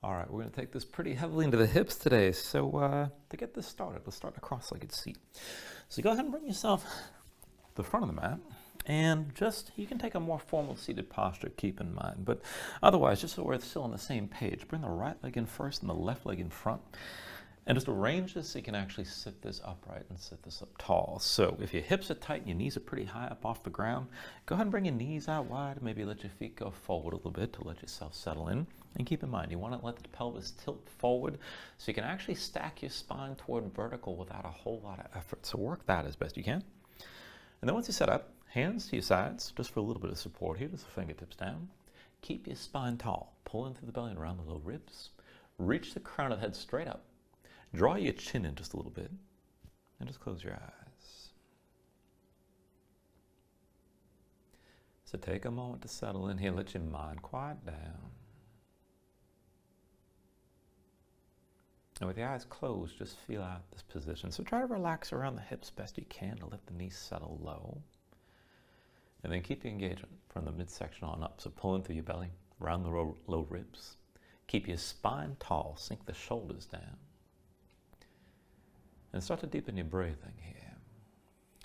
All right, we're going to take this pretty heavily into the hips today. So to get this started, let's start in a cross-legged seat. So go ahead and bring yourself to the front of the mat. And you can take a more formal seated posture, keep in mind. But otherwise, just so we're still on the same page, bring the right leg in first and the left leg in front. And just arrange this so you can actually sit this upright and sit this up tall. So if your hips are tight and your knees are pretty high up off the ground, go ahead and bring your knees out wide. Maybe let your feet go forward a little bit to let yourself settle in. And keep in mind, you want to let the pelvis tilt forward so you can actually stack your spine toward vertical without a whole lot of effort. So work that as best you can. And then once you set up, hands to your sides, just for a little bit of support here, just the fingertips down. Keep your spine tall. Pull in through the belly and around the low ribs. Reach the crown of the head straight up. Draw your chin in just a little bit, and just close your eyes. So take a moment to settle in here. Let your mind quiet down. And with your eyes closed, just feel out this position. So try to relax around the hips best you can to let the knees settle low. And then keep your engagement from the midsection on up. So pull in through your belly, around the low ribs. Keep your spine tall. Sink the shoulders down. And start to deepen your breathing here.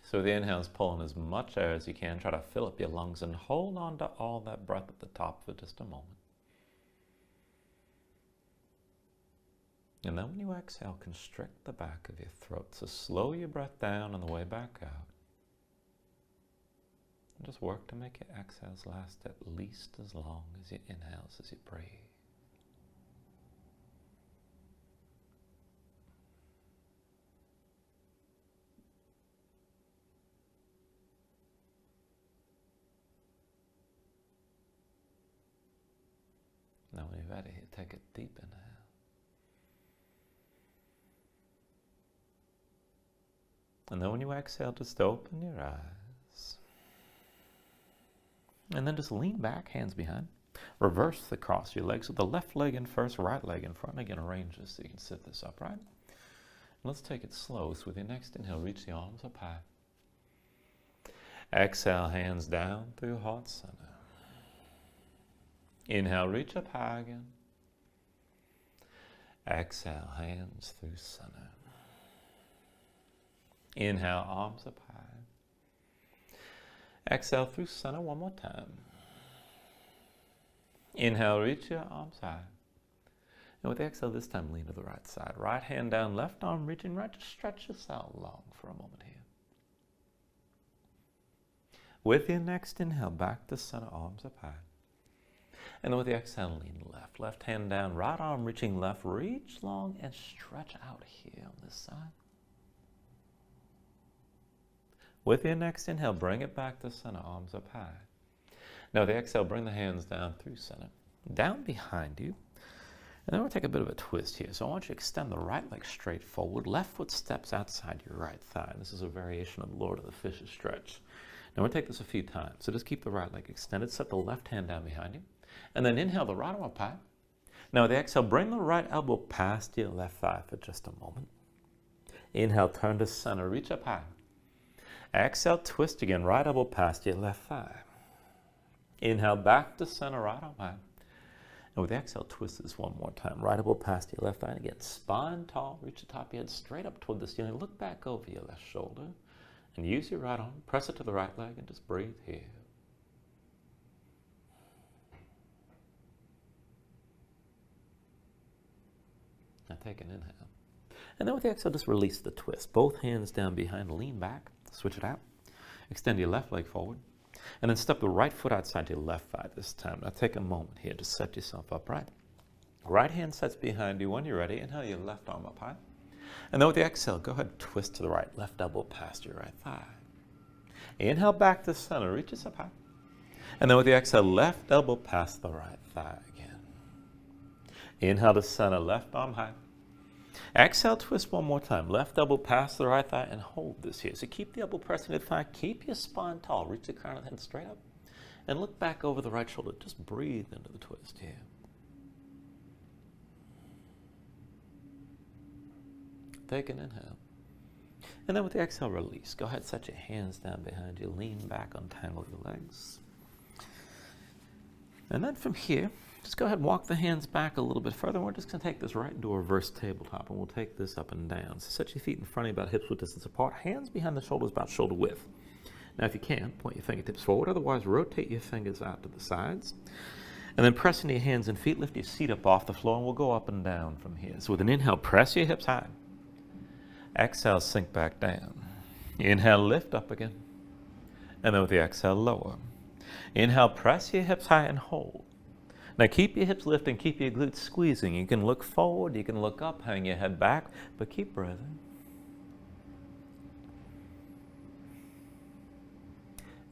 So the inhales, pull in as much air as you can. Try to fill up your lungs and hold on to all that breath at the top for just a moment. And then when you exhale, constrict the back of your throat. So slow your breath down on the way back out. And just work to make your exhales last at least as long as your inhales as you breathe. Now when you're ready, take a deep inhale. And then when you exhale, just open your eyes. And then just lean back, hands behind. Reverse the cross your legs with the left leg in first, right leg in front. Again, arrange this so you can sit this upright. And let's take it slow. So with your next inhale, reach the arms up high. Exhale, hands down through heart center. Inhale, reach up high again. Exhale, hands through center. Inhale, arms up high. Exhale through center one more time. Inhale, reach your arms high. And with the exhale this time, lean to the right side. Right hand down, left arm reaching right. Just stretch this out long for a moment here. With your next inhale, back to center, arms up high. And then with the exhale, lean left. Left hand down, right arm reaching left. Reach long and stretch out here on this side. With your next inhale, bring it back to center, arms up high. Now with the exhale, bring the hands down through center, down behind you. And then we'll take a bit of a twist here. So I want you to extend the right leg straight forward. Left foot steps outside your right thigh. This is a variation of the Lord of the Fishes stretch. Now we'll take this a few times. So just keep the right leg extended. Set the left hand down behind you. And then inhale the right arm up high. Now with the exhale, bring the right elbow past your left thigh for just a moment. Inhale, turn to center, reach up high. Exhale, twist again, right elbow past your left thigh. Inhale, back to center, right arm high. And with the exhale, twist this one more time. Right elbow past your left thigh. And again, spine tall, reach the top of your head straight up toward the ceiling. Look back over your left shoulder. And use your right arm, press it to the right leg, and just breathe here. Now take an inhale. And then with the exhale, just release the twist. Both hands down behind, lean back, switch it out. Extend your left leg forward. And then step the right foot outside your left thigh this time. Now take a moment here to set yourself upright. Right hand sets behind you. When you're ready, inhale your left arm up high. And then with the exhale, go ahead and twist to the right. Left elbow past your right thigh. Inhale back to center, reach this up high. And then with the exhale, left elbow past the right thigh again. Inhale to center, left arm high. Exhale, twist one more time. Left elbow past the right thigh and hold this here. So keep the elbow pressing the thigh. Keep your spine tall. Reach the crown of the head straight up. And look back over the right shoulder. Just breathe into the twist here. Take an inhale. And then with the exhale, release. Go ahead, set your hands down behind you. Lean back, untangle your legs. And then from here, just go ahead and walk the hands back a little bit further. We're just going to take this right into a reverse tabletop, and we'll take this up and down. So set your feet in front of you about hips width distance apart, hands behind the shoulders about shoulder width. Now if you can, point your fingertips forward, otherwise rotate your fingers out to the sides. And then press into your hands and feet, lift your seat up off the floor, and we'll go up and down from here. So with an inhale, press your hips high. Exhale, sink back down. Inhale, lift up again. And then with the exhale, lower. Inhale, press your hips high and hold. Now keep your hips lifting, keep your glutes squeezing. You can look forward, you can look up, hang your head back, but keep breathing.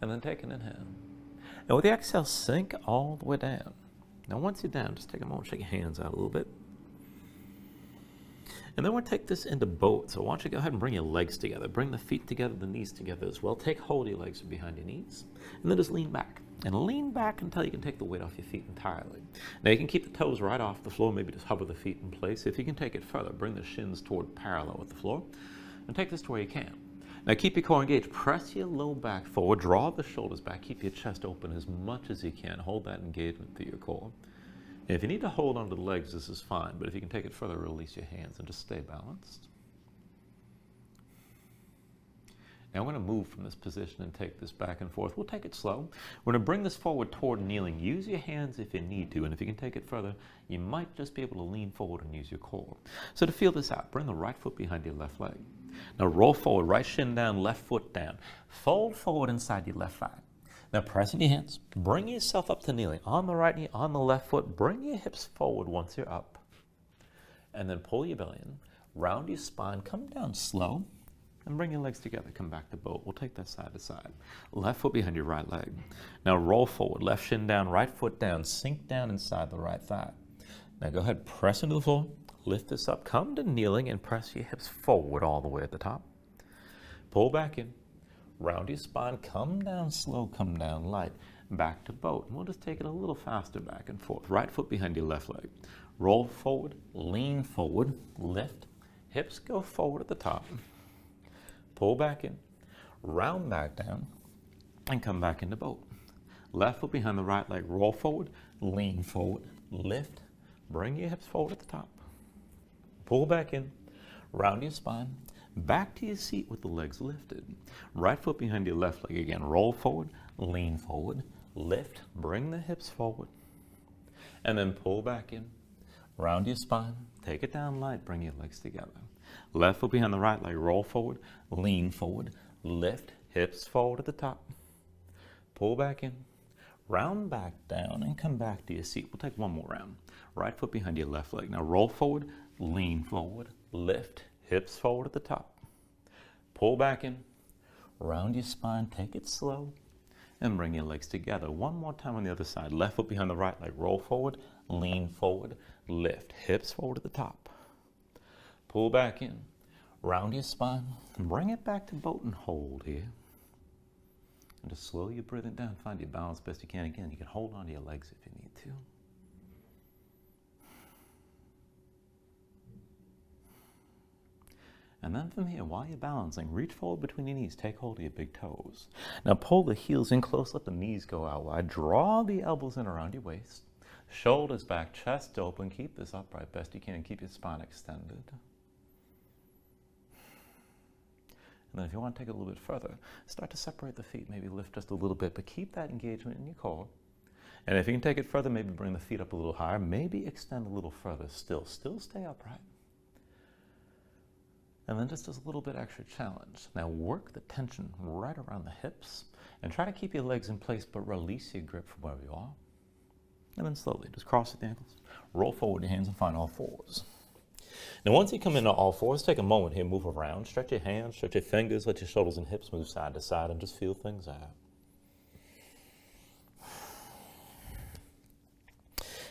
And then take an inhale. And with the exhale, sink all the way down. Now once you're down, just take a moment, shake your hands out a little bit. And then we'll take this into boat. So why don't you go ahead and bring your legs together. Bring the feet together, the knees together as well. Take hold of your legs from behind your knees. And then just lean back. And lean back until you can take the weight off your feet entirely. Now you can keep the toes right off the floor, maybe just hover the feet in place. If you can take it further, bring the shins toward parallel with the floor. And take this to where you can. Now keep your core engaged. Press your low back forward. Draw the shoulders back. Keep your chest open as much as you can. Hold that engagement through your core. And if you need to hold onto the legs, this is fine. But if you can take it further, release your hands and just stay balanced. Now we're going to move from this position and take this back and forth. We'll take it slow. We're going to bring this forward toward kneeling. Use your hands if you need to. And if you can take it further, you might just be able to lean forward and use your core. So to feel this out, bring the right foot behind your left leg. Now roll forward, right shin down, left foot down. Fold forward inside your left thigh. Now press in your hands. Bring yourself up to kneeling. On the right knee, on the left foot. Bring your hips forward once you're up. And then pull your belly in. Round your spine. Come down slow. And bring your legs together. Come back to boat. We'll take that side to side. Left foot behind your right leg. Now roll forward. Left shin down, right foot down. Sink down inside the right thigh. Now go ahead. Press into the floor. Lift this up. Come to kneeling and press your hips forward all the way at the top. Pull back in. Round your spine. Come down slow. Come down light. Back to boat. And we'll just take it a little faster back and forth. Right foot behind your left leg. Roll forward. Lean forward. Lift. Hips go forward at the top. Pull back in, round back down, and come back into boat. Left foot behind the right leg, roll forward, lean forward, lift, bring your hips forward at the top. Pull back in, round your spine, back to your seat with the legs lifted. Right foot behind your left leg again, roll forward, lean forward, lift, bring the hips forward, and then pull back in, round your spine, take it down light, bring your legs together. Left foot behind the right leg, roll forward, lean forward, lift, hips forward at the top. Pull back in, round back down, and come back to your seat. We'll take one more round. Right foot behind your left leg. Now roll forward, lean forward, lift, hips forward at the top. Pull back in, round your spine, take it slow, and bring your legs together. One more time on the other side. Left foot behind the right leg, roll forward, lean forward, lift, hips forward at the top. Pull back in, round your spine, and bring it back to boat and hold here. And just slowly you breathe it down, find your balance best you can. Again, you can hold on to your legs if you need to. And then from here, while you're balancing, reach forward between your knees, take hold of your big toes. Now pull the heels in close, let the knees go out wide. Draw the elbows in around your waist. Shoulders back, chest open, keep this upright best you can, keep your spine extended. And then if you want to take it a little bit further, start to separate the feet, maybe lift just a little bit, but keep that engagement in your core. And if you can take it further, maybe bring the feet up a little higher, maybe extend a little further still stay upright. And then just as a little bit extra challenge. Now work the tension right around the hips and try to keep your legs in place, but release your grip from where you are. And then slowly, just cross the ankles, roll forward your hands and find all fours. Now once you come into all fours, take a moment here, move around, stretch your hands, stretch your fingers, let your shoulders and hips move side to side and just feel things out.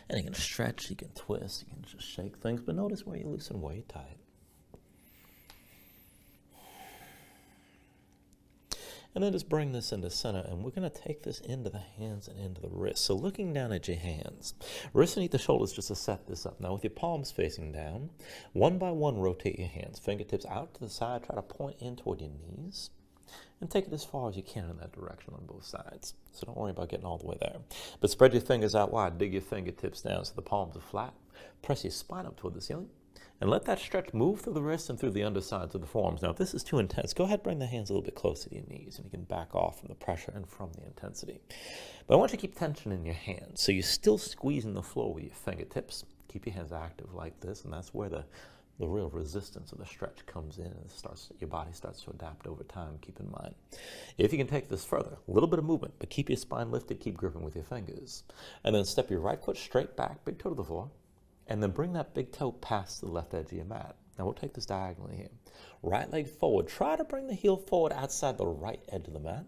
And you can stretch, you can twist, you can just shake things, but notice where you loosen, where you tight. And then just bring this into center, and we're going to take this into the hands and into the wrists. So looking down at your hands, wrists beneath the shoulders just to set this up. Now with your palms facing down, one by one rotate your hands. Fingertips out to the side, try to point in toward your knees. and take it as far as you can in that direction on both sides. So don't worry about getting all the way there. But spread your fingers out wide, dig your fingertips down so the palms are flat. Press your spine up toward the ceiling, and let that stretch move through the wrists and through the undersides of the forearms. Now, if this is too intense, go ahead and bring the hands a little bit closer to your knees, and you can back off from the pressure and from the intensity. But I want you to keep tension in your hands, so you're still squeezing the floor with your fingertips. Keep your hands active like this, and that's where the real resistance of the stretch comes in, and your body starts to adapt over time. Keep in mind, if you can take this further, a little bit of movement, but keep your spine lifted, keep gripping with your fingers. And then step your right foot straight back, big toe to the floor, and then bring that big toe past the left edge of your mat. Now we'll take this diagonally here. Right leg forward, try to bring the heel forward outside the right edge of the mat,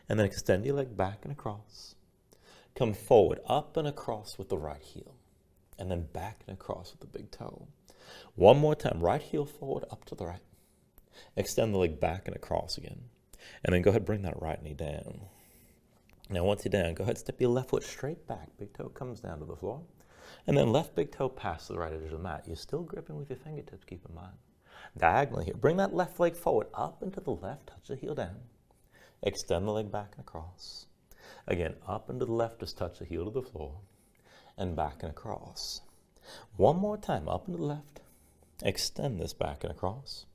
and then extend your leg back and across. Come forward, up and across with the right heel, and then back and across with the big toe. One more time, right heel forward, up to the right. Extend the leg back and across again. And then go ahead and bring that right knee down. Now once you're down, go ahead and step your left foot straight back. Big toe comes down to the floor. And then left big toe past the right edge of the mat. You're still gripping with your fingertips, keep in mind. Diagonally here, bring that left leg forward, up and to the left, touch the heel down. Extend the leg back and across. Again, up and to the left, just touch the heel to the floor. And back and across. One more time, up and to the left. Extend this back and across.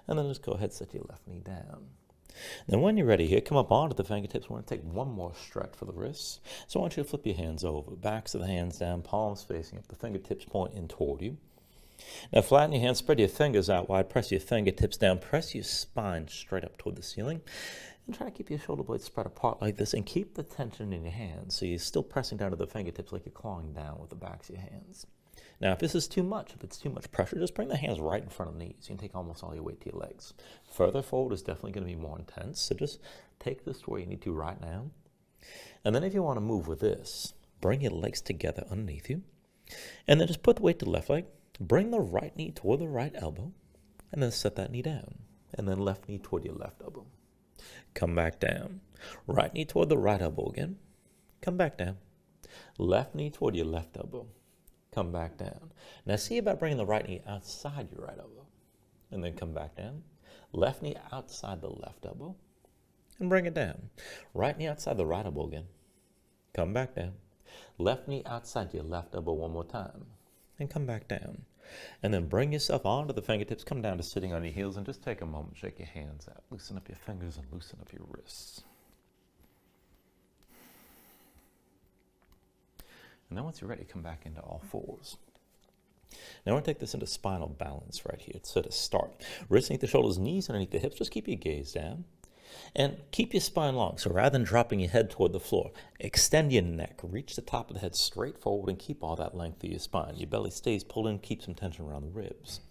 And then just go ahead and set your left knee down. Then when you're ready here, come up onto the fingertips. We're going to take one more stretch for the wrists. So I want you to flip your hands over. Backs of the hands down, palms facing up. The fingertips point in toward you. Now flatten your hands, spread your fingers out wide. Press your fingertips down. Press your spine straight up toward the ceiling. And try to keep your shoulder blades spread apart like this. And keep the tension in your hands. So you're still pressing down to the fingertips like you're clawing down with the backs of your hands. Now, if this is too much, if it's too much pressure, just bring the hands right in front of the knees. You can take almost all your weight to your legs. Further forward is definitely going to be more intense, so just take this to where you need to right now. And then if you want to move with this, bring your legs together underneath you, and then just put the weight to the left leg, bring the right knee toward the right elbow, and then set that knee down, and then left knee toward your left elbow. Come back down. Right knee toward the right elbow again. Come back down. Left knee toward your left elbow. Come back down. Now see about bringing the right knee outside your right elbow. And then come back down. Left knee outside the left elbow. And bring it down. Right knee outside the right elbow again. Come back down. Left knee outside your left elbow one more time. And come back down. And then bring yourself onto the fingertips. Come down to sitting on your heels and just take a moment. Shake your hands out. Loosen up your fingers and loosen up your wrists. And then once you're ready, come back into all fours. Now I want to take this into spinal balance right here. So to start, wrists underneath the shoulders, knees underneath the hips. Just keep your gaze down. And keep your spine long. So rather than dropping your head toward the floor, extend your neck. Reach the top of the head straight forward and keep all that length of your spine. Your belly stays pulled in, keep some tension around the ribs.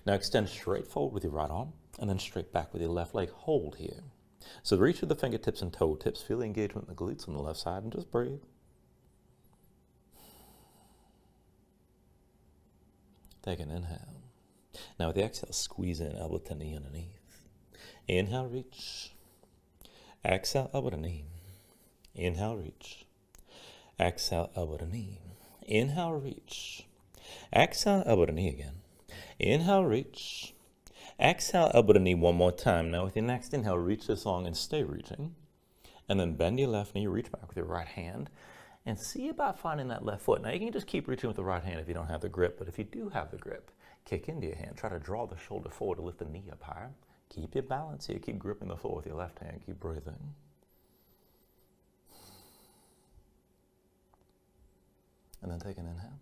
Now extend straight forward with your right arm and then straight back with your left leg. Hold here. So reach with the fingertips and toe tips. Feel the engagement in the glutes on the left side and just breathe. Take an inhale. Now with the exhale, squeeze in, elbow to knee underneath. Inhale, reach. Exhale, elbow to knee. Inhale, reach. Exhale, elbow to knee. Inhale, reach. Exhale, elbow to knee again. Inhale, reach. Exhale, elbow to knee one more time. Now with your next inhale, reach this long and stay reaching. And then bend your left knee, reach back with your right hand. And see about finding that left foot. Now you can just keep reaching with the right hand if you don't have the grip, but if you do have the grip, kick into your hand. Try to draw the shoulder forward to lift the knee up higher. Keep your balance here. Keep gripping the floor with your left hand. Keep breathing. And then take an inhale.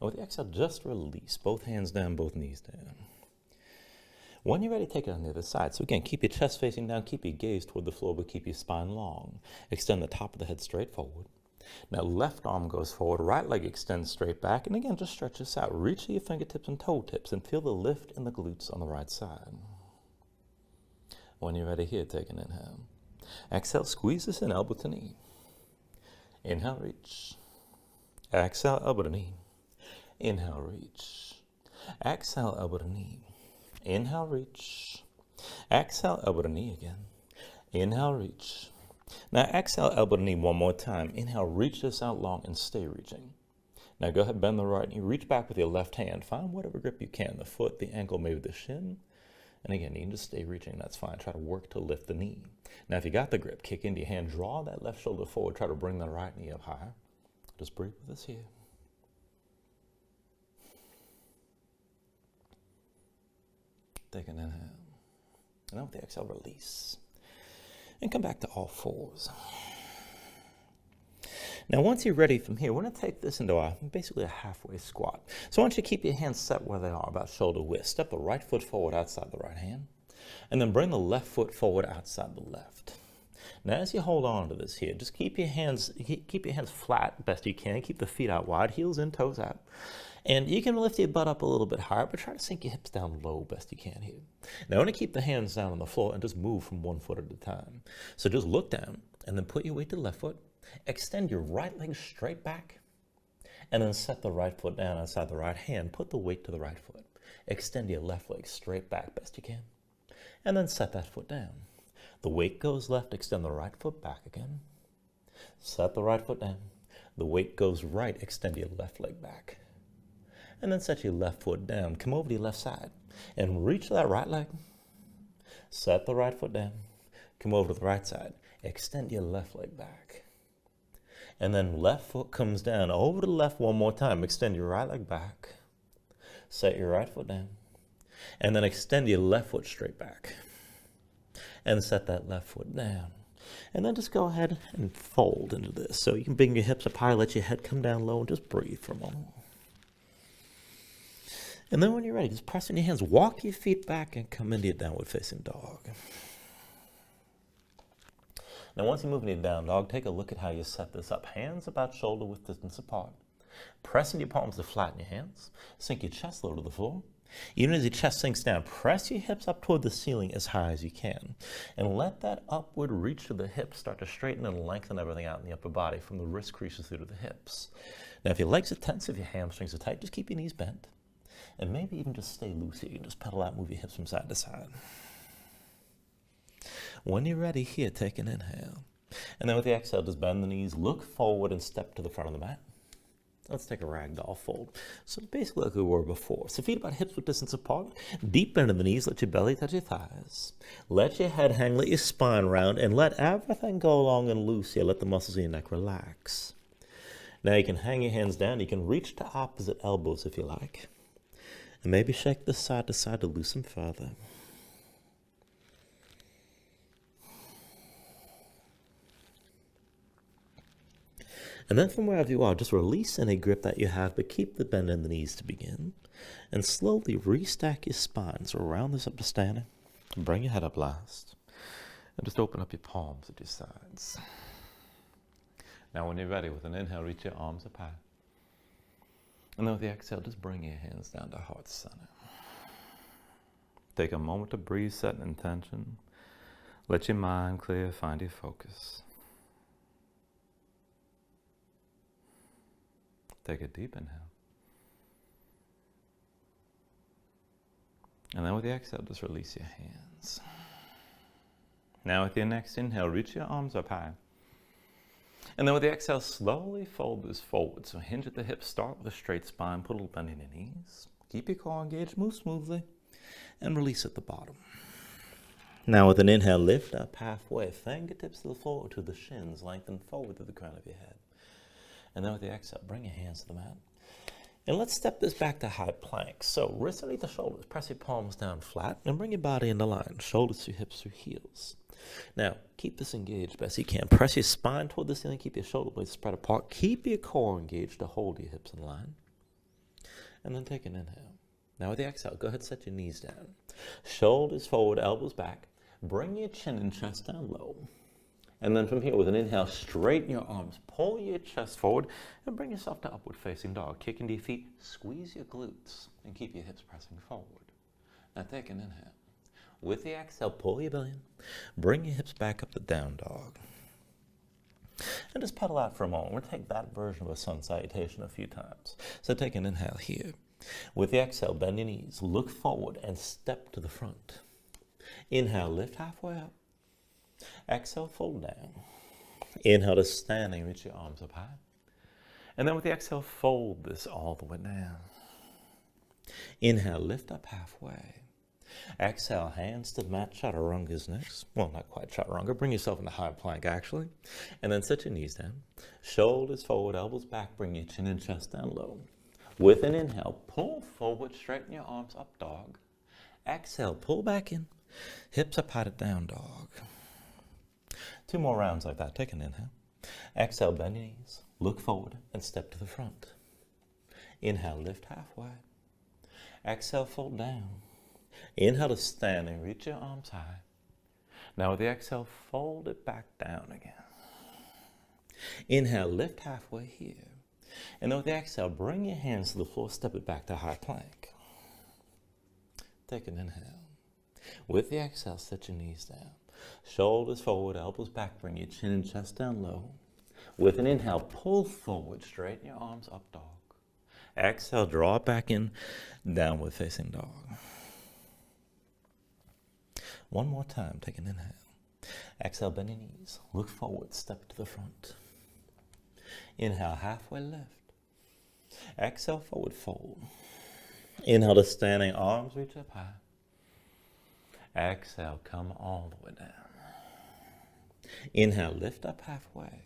And with the exhale, just release. Both hands down, both knees down. When you're ready, take it on the other side. So again, keep your chest facing down, keep your gaze toward the floor, but keep your spine long. Extend the top of the head straight forward. Now left arm goes forward, right leg extends straight back, and again, just stretch this out. Reach to your fingertips and toe tips and feel the lift in the glutes on the right side. When you're ready here, take an inhale. Exhale, squeeze this in, elbow to knee. Inhale, reach. Exhale, elbow to knee. Inhale, reach. Exhale, elbow to knee. Inhale, reach. Exhale, elbow to knee again. Inhale, reach. Now exhale, elbow to knee one more time. Inhale, reach this out long and stay reaching. Now go ahead, bend the right knee, reach back with your left hand. Find whatever grip you can, the foot, the ankle, maybe the shin. And again, you can just stay reaching, that's fine. Try to work to lift the knee. Now, if you got the grip, kick into your hand, draw that left shoulder forward, try to bring the right knee up higher. Just breathe with us here. Take an inhale. And then with the exhale, release. And come back to all fours. Now, once you're ready from here, we're going to take this into basically a halfway squat. So I want you to keep your hands set where they are, about shoulder width. Step the right foot forward outside the right hand. And then bring the left foot forward outside the left. Now, as you hold on to this here, just keep your hands flat best you can. Keep the feet out wide, heels in, toes out. And you can lift your butt up a little bit higher, but try to sink your hips down low best you can here. Now, I want to keep the hands down on the floor and just move from one foot at a time. So just look down and then put your weight to the left foot. Extend your right leg straight back. And then set the right foot down outside the right hand. Put the weight to the right foot. Extend your left leg straight back best you can. And then set that foot down. The weight goes left, extend the right foot back again. Set the right foot down. The weight goes right, extend your left leg back. And then set your left foot down. Come over to your left side and reach that right leg. Set the right foot down. Come over to the right side. Extend your left leg back. And then left foot comes down. Over to the left one more time. Extend your right leg back. Set your right foot down. And then extend your left foot straight back. And set that left foot down. And then just go ahead and fold into this. So you can bring your hips up high, let your head come down low, and just breathe for a moment. And then when you're ready, just press in your hands, walk your feet back, and come into your downward facing dog. Now, once you move into your down dog, take a look at how you set this up. Hands about shoulder width distance apart. Press into your palms to flatten your hands. Sink your chest low to the floor. Even as your chest sinks down, press your hips up toward the ceiling as high as you can. And let that upward reach to the hips start to straighten and lengthen everything out in the upper body from the wrist creases through to the hips. Now, if your legs are tense, if your hamstrings are tight, just keep your knees bent. And maybe even just stay loose here. You can just pedal out, move your hips from side to side. When you're ready here, take an inhale. And then with the exhale, just bend the knees, look forward, and step to the front of the mat. Let's take a ragdoll fold. So basically like we were before. So feet about hips width distance apart. Deep bend in the knees. Let your belly touch your thighs. Let your head hang. Let your spine round. And let everything go long and loose here. Let the muscles in your neck relax. Now you can hang your hands down. You can reach to opposite elbows if you like. And maybe shake this side to side to loosen further. And then from wherever you are, just release any grip that you have, but keep the bend in the knees to begin. And slowly restack your spine. So round this up to standing. Bring your head up last. And just open up your palms at your sides. Now when you're ready, with an inhale, reach your arms up high. And then with the exhale, just bring your hands down to heart center. Take a moment to breathe, set an intention. Let your mind clear, find your focus. Take a deep inhale. And then with the exhale, just release your hands. Now with your next inhale, reach your arms up high. And then with the exhale, slowly fold this forward. So hinge at the hips, start with a straight spine, put a little bend in your knees. Keep your core engaged, move smoothly, and release at the bottom. Now with an inhale, lift up halfway, fingertips to the floor, to the shins, lengthen forward to the crown of your head. And then with the exhale, bring your hands to the mat. And let's step this back to high plank. So wrists underneath the shoulders, press your palms down flat, and bring your body into line. Shoulders through hips through heels. Now, keep this engaged best you can. Press your spine toward the ceiling, keep your shoulder blades spread apart. Keep your core engaged to hold your hips in line. And then take an inhale. Now with the exhale, go ahead and set your knees down. Shoulders forward, elbows back. Bring your chin and chest down low. And then from here, with an inhale, straighten your arms. Pull your chest forward and bring yourself to upward facing dog. Kick into your feet, squeeze your glutes, and keep your hips pressing forward. Now take an inhale. With the exhale, pull your belly in. Bring your hips back up to down dog. And just pedal out for a moment. We're going to take that version of a sun salutation a few times. So take an inhale here. With the exhale, bend your knees, look forward, and step to the front. Inhale, lift halfway up. Exhale, fold down. Inhale to standing, reach your arms up high. And then with the exhale, fold this all the way down. Inhale, lift up halfway. Exhale, hands to the mat, chaturanga's next. Well, not quite chaturanga. Bring yourself into high plank, actually. And then set your knees down. Shoulders forward, elbows back. Bring your chin and chest down low. With an inhale, pull forward, straighten your arms up, dog. Exhale, pull back in. Hips up high to down, dog. 2 more rounds like that. Take an inhale. Exhale, bend your knees. Look forward and step to the front. Inhale, lift halfway. Exhale, fold down. Inhale to standing, reach your arms high. Now with the exhale, fold it back down again. Inhale, lift halfway here. And then with the exhale, bring your hands to the floor, step it back to high plank. Take an inhale. With the exhale, set your knees down. Shoulders forward, elbows back, bring your chin and chest down low. With an inhale, pull forward, straighten your arms up, dog. Exhale, draw it back in, downward facing dog. One more time, take an inhale. Exhale, bend your knees, look forward, step to the front. Inhale, halfway lift. Exhale, forward fold. Inhale to standing, arms reach up high. Exhale, come all the way down. Inhale, lift up halfway.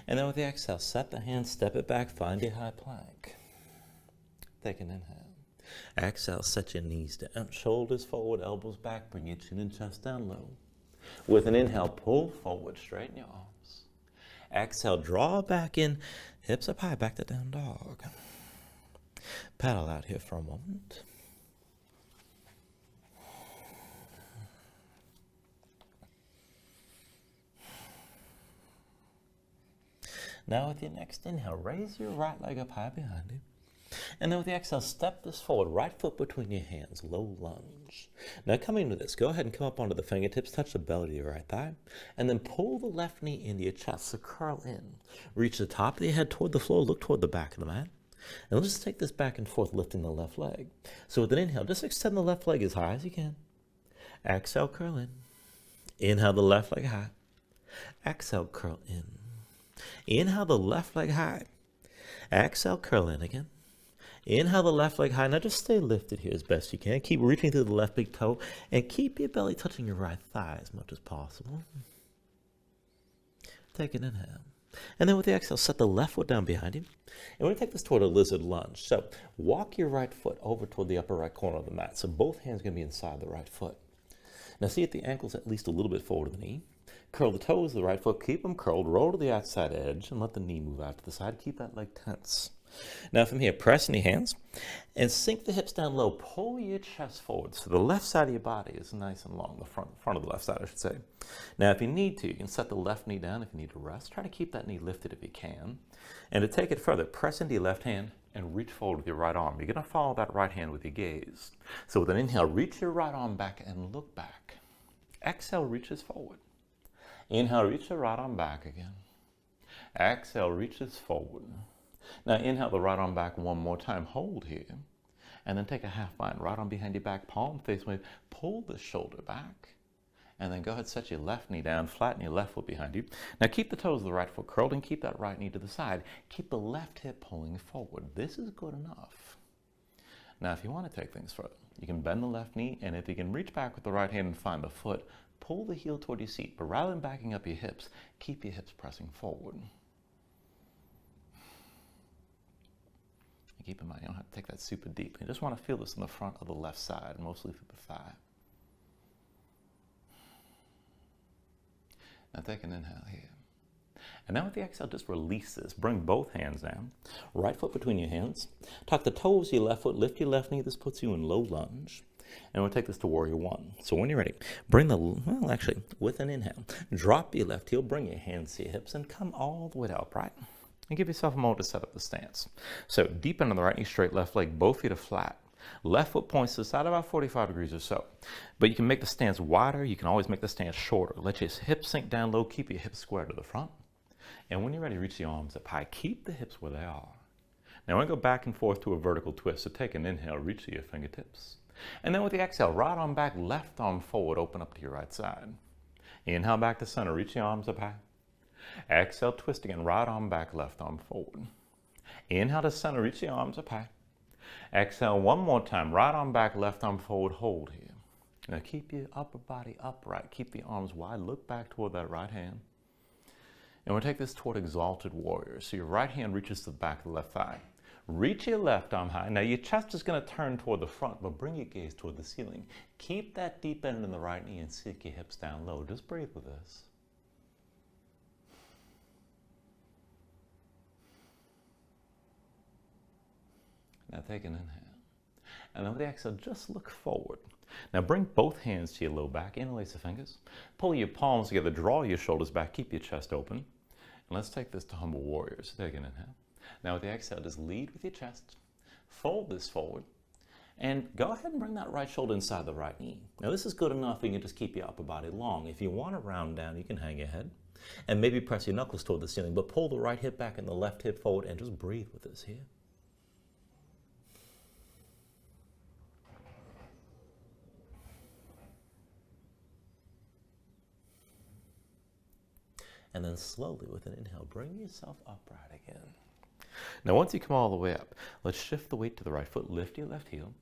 And then with the exhale, set the hands, step it back, find your high plank. Take an inhale. Exhale, set your knees down, shoulders forward, elbows back, bring your chin and chest down low. With an inhale, pull forward, straighten your arms. Exhale, draw back in, hips up high, back to down dog. Paddle out here for a moment. Now with your next inhale, raise your right leg up high behind you. And then with the exhale, step this forward, right foot between your hands, low lunge. Now coming to this, go ahead and come up onto the fingertips, touch the belly of your right thigh, and then pull the left knee into your chest, so curl in. Reach the top of your head toward the floor, look toward the back of the mat. And let's just take this back and forth, lifting the left leg. So with an inhale, just extend the left leg as high as you can. Exhale, curl in. Inhale the left leg high. Exhale, curl in. Inhale the left leg high. Exhale, curl in again. Inhale the left leg high. Now just stay lifted here as best you can. Keep reaching through the left big toe and keep your belly touching your right thigh as much as possible. Take an inhale. And then with the exhale, set the left foot down behind you. And we're going to take this toward a lizard lunge. So walk your right foot over toward the upper right corner of the mat. So both hands are going to be inside the right foot. Now see if the ankle's at least a little bit forward of the knee. Curl the toes of the right foot, keep them curled, roll to the outside edge, and let the knee move out to the side. Keep that leg tense. Now from here, press in your hands and sink the hips down low. Pull your chest forward so the left side of your body is nice and long, the front of the left side, I should say. Now if you need to, you can set the left knee down if you need to rest. Try to keep that knee lifted if you can. And to take it further, press into your left hand and reach forward with your right arm. You're going to follow that right hand with your gaze. So with an inhale, reach your right arm back and look back. Exhale, reaches forward. Inhale, reach the right arm back again. Exhale, reaches forward. Now inhale the right arm back one more time. Hold here. And then take a half bind. Right arm behind your back, palm face wave. Pull the shoulder back. And then go ahead, set your left knee down, flatten your left foot behind you. Now keep the toes of the right foot curled and keep that right knee to the side. Keep the left hip pulling forward. This is good enough. Now if you want to take things further, you can bend the left knee, and if you can reach back with the right hand and find the foot, pull the heel toward your seat. But rather than backing up your hips, keep your hips pressing forward. And keep in mind, you don't have to take that super deep. You just want to feel this in the front of the left side, mostly through the thigh. Now take an inhale here. And now with the exhale, just release this. Bring both hands down. Right foot between your hands. Tuck the toes of your left foot. Lift your left knee. This puts you in low lunge. And we'll take this to warrior one. So when you're ready, bring with an inhale, drop your left heel, bring your hands to your hips, and come all the way to upright. And give yourself a moment to set up the stance. So deep into the right knee, straight left leg, both feet are flat. Left foot points to the side about 45 degrees or so. But you can make the stance wider. You can always make the stance shorter. Let your hips sink down low. Keep your hips square to the front. And when you're ready, reach the arms up high. Keep the hips where they are. Now we're going to go back and forth to a vertical twist. So take an inhale, reach to your fingertips. And then with the exhale, right arm back, left arm forward, open up to your right side. Inhale back to center, reach the arms up high. Exhale, twist again, right arm back, left arm forward. Inhale to center, reach the arms up high. Exhale one more time. Right arm back, left arm forward, hold here. Now keep your upper body upright. Keep the arms wide. Look back toward that right hand. And we'll take this toward exalted warrior. So your right hand reaches to the back of the left thigh. Reach your left arm high. Now your chest is going to turn toward the front, but bring your gaze toward the ceiling. Keep that deep end in the right knee and sink your hips down low. Just breathe with this. Now take an inhale. And then with the exhale, just look forward. Now bring both hands to your low back, interlace the fingers. Pull your palms together, draw your shoulders back, keep your chest open. And let's take this to humble warriors. Take an inhale. Now with the exhale, just lead with your chest. Fold this forward. And go ahead and bring that right shoulder inside the right knee. Now this is good enough, you can just keep your upper body long. If you want to round down, you can hang your head. And maybe press your knuckles toward the ceiling, but pull the right hip back and the left hip forward and just breathe with this here. And then slowly with an inhale, bring yourself upright again. Now once you come all the way up, let's shift the weight to the right foot, lift your left heel,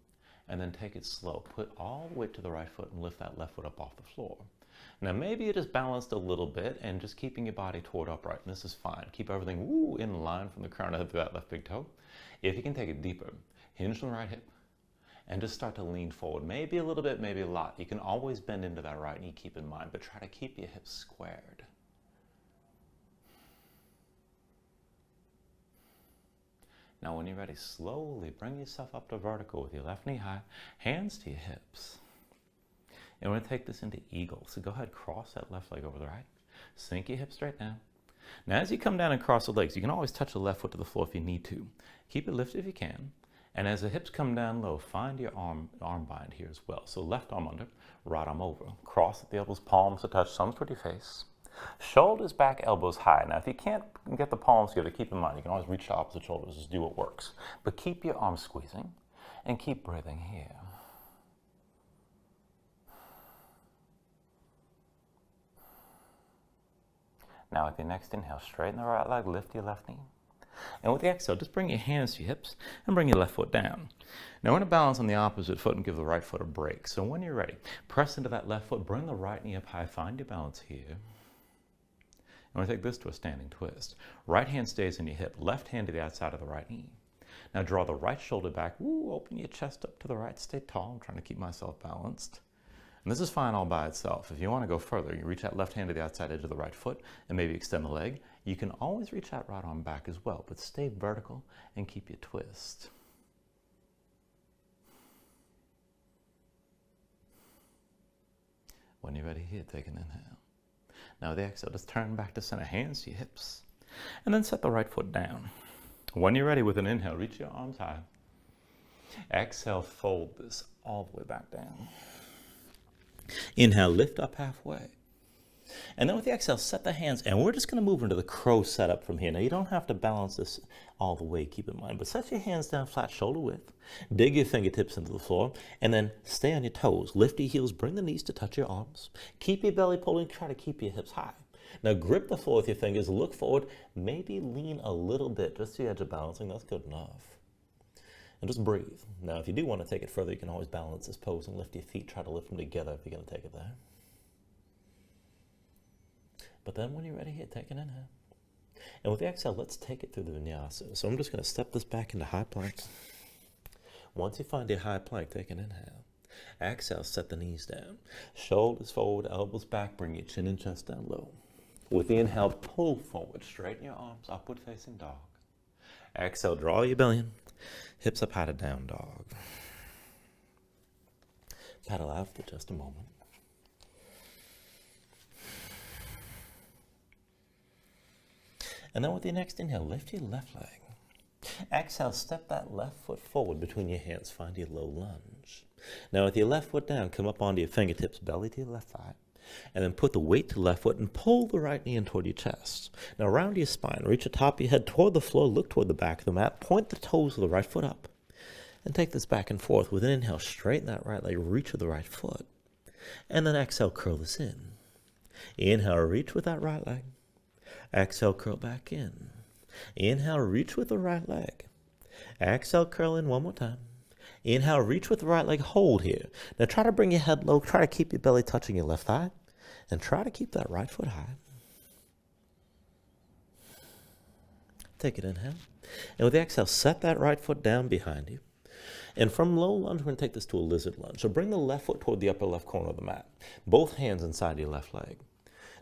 and then take it slow. Put all the weight to the right foot and lift that left foot up off the floor. Now maybe it is balanced a little bit and just keeping your body toward upright. And this is fine. Keep everything in line from the crown of that left big toe. If you can take it deeper, hinge on the right hip and just start to lean forward. Maybe a little bit, maybe a lot. You can always bend into that right knee, keep in mind, but try to keep your hips squared. Now when you're ready, slowly bring yourself up to vertical with your left knee high, hands to your hips. And we're going to take this into eagle. So go ahead, cross that left leg over the right. Sink your hips straight down. Now as you come down and cross the legs, you can always touch the left foot to the floor if you need to. Keep it lifted if you can. And as the hips come down low, find your arm bind here as well. So left arm under, right arm over. Cross at the elbows, palms to touch, thumbs toward your face. Shoulders back, elbows high. Now, if you can't get the palms together, keep in mind, you can always reach to opposite shoulders, just do what works. But keep your arms squeezing and keep breathing here. Now, with your next inhale, straighten the right leg, lift your left knee. And with the exhale, just bring your hands to your hips and bring your left foot down. Now, we're going to balance on the opposite foot and give the right foot a break. So when you're ready, press into that left foot, bring the right knee up high, find your balance here. I'm going to take this to a standing twist. Right hand stays in your hip, left hand to the outside of the right knee. Now draw the right shoulder back, open your chest up to the right, stay tall. I'm trying to keep myself balanced. And this is fine all by itself. If you want to go further, you reach that left hand to the outside edge of the right foot and maybe extend the leg. You can always reach that right arm back as well, but stay vertical and keep your twist. When you're ready here, take an inhale. Now with the exhale, just turn back to center, hands to your hips, and then set the right foot down. When you're ready with an inhale, reach your arms high. Exhale, fold this all the way back down. Inhale, lift up halfway. And then with the exhale, set the hands, and we're just going to move into the crow setup from here. Now you don't have to balance this all the way, keep in mind, but set your hands down flat, shoulder width. Dig your fingertips into the floor, and then stay on your toes. Lift your heels, bring the knees to touch your arms. Keep your belly pulling, try to keep your hips high. Now grip the floor with your fingers, look forward, maybe lean a little bit, just to the edge of balancing, that's good enough. And just breathe. Now if you do want to take it further, you can always balance this pose and lift your feet, try to lift them together if you're going to take it there. But then when you're ready here, take an inhale. And with the exhale, let's take it through the Vinyasa. So I'm just going to step this back into high plank. Once you find your high plank, take an inhale. Exhale, set the knees down. Shoulders forward, elbows back, bring your chin and chest down low. With the inhale, pull forward, straighten your arms, upward facing dog. Exhale, draw your belly in, hips up high to down dog. Paddle out for just a moment. And then with your next inhale, lift your left leg. Exhale, step that left foot forward between your hands. Find your low lunge. Now with your left foot down, come up onto your fingertips, belly to your left thigh. And then put the weight to the left foot and pull the right knee in toward your chest. Now round your spine, reach the top of your head toward the floor, look toward the back of the mat, point the toes of the right foot up. And take this back and forth. With an inhale, straighten that right leg, reach with the right foot. And then exhale, curl this in. Inhale, reach with that right leg. Exhale, curl back in. Inhale, reach with the right leg. Exhale, curl in one more time. Inhale, reach with the right leg, hold here. Now try to bring your head low, try to keep your belly touching your left thigh, and try to keep that right foot high. Take an inhale. And with the exhale, set that right foot down behind you. And from low lunge, we're going to take this to a lizard lunge. So bring the left foot toward the upper left corner of the mat. Both hands inside your left leg.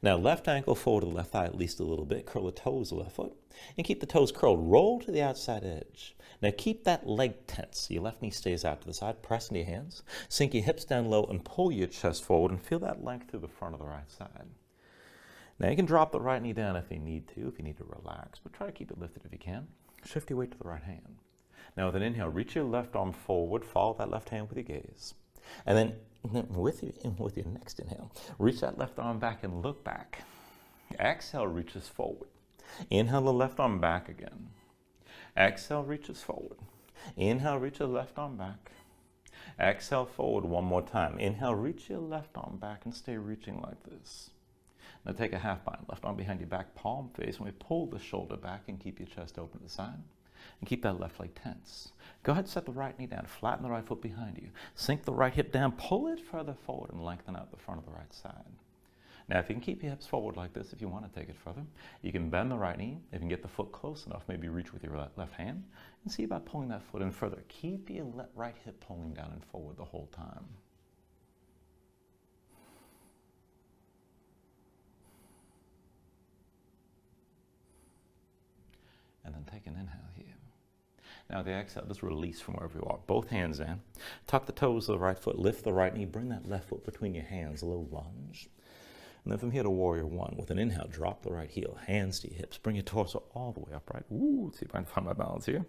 Now, left ankle forward to the left thigh at least a little bit. Curl the toes of the left foot. And keep the toes curled. Roll to the outside edge. Now, keep that leg tense. Your left knee stays out to the side. Press into your hands. Sink your hips down low and pull your chest forward. And feel that length through the front of the right side. Now, you can drop the right knee down if you need to relax. But try to keep it lifted if you can. Shift your weight to the right hand. Now, with an inhale, reach your left arm forward. Follow that left hand with your gaze. And then with your next inhale, reach that left arm back and look back. Exhale, reaches forward. Inhale the left arm back again. Exhale, reaches forward. Inhale, reach your left arm back. Exhale, forward one more time. Inhale, reach your left arm back and stay reaching like this. Now take a half bind. Left arm behind your back, palm face. And we pull the shoulder back and keep your chest open to the side. And keep that left leg tense. Go ahead and set the right knee down. Flatten the right foot behind you. Sink the right hip down. Pull it further forward and lengthen out the front of the right side. Now, if you can keep your hips forward like this, if you want to take it further, you can bend the right knee. If you can get the foot close enough, maybe reach with your left hand and see about pulling that foot in further. Keep your right hip pulling down and forward the whole time. And then take an inhale here. Now the exhale, just release from wherever you are. Both hands in. Tuck the toes of the right foot, lift the right knee, bring that left foot between your hands, a little lunge. And then from here to warrior one, with an inhale, drop the right heel, hands to your hips, bring your torso all the way upright. Ooh, see if I can find my balance here.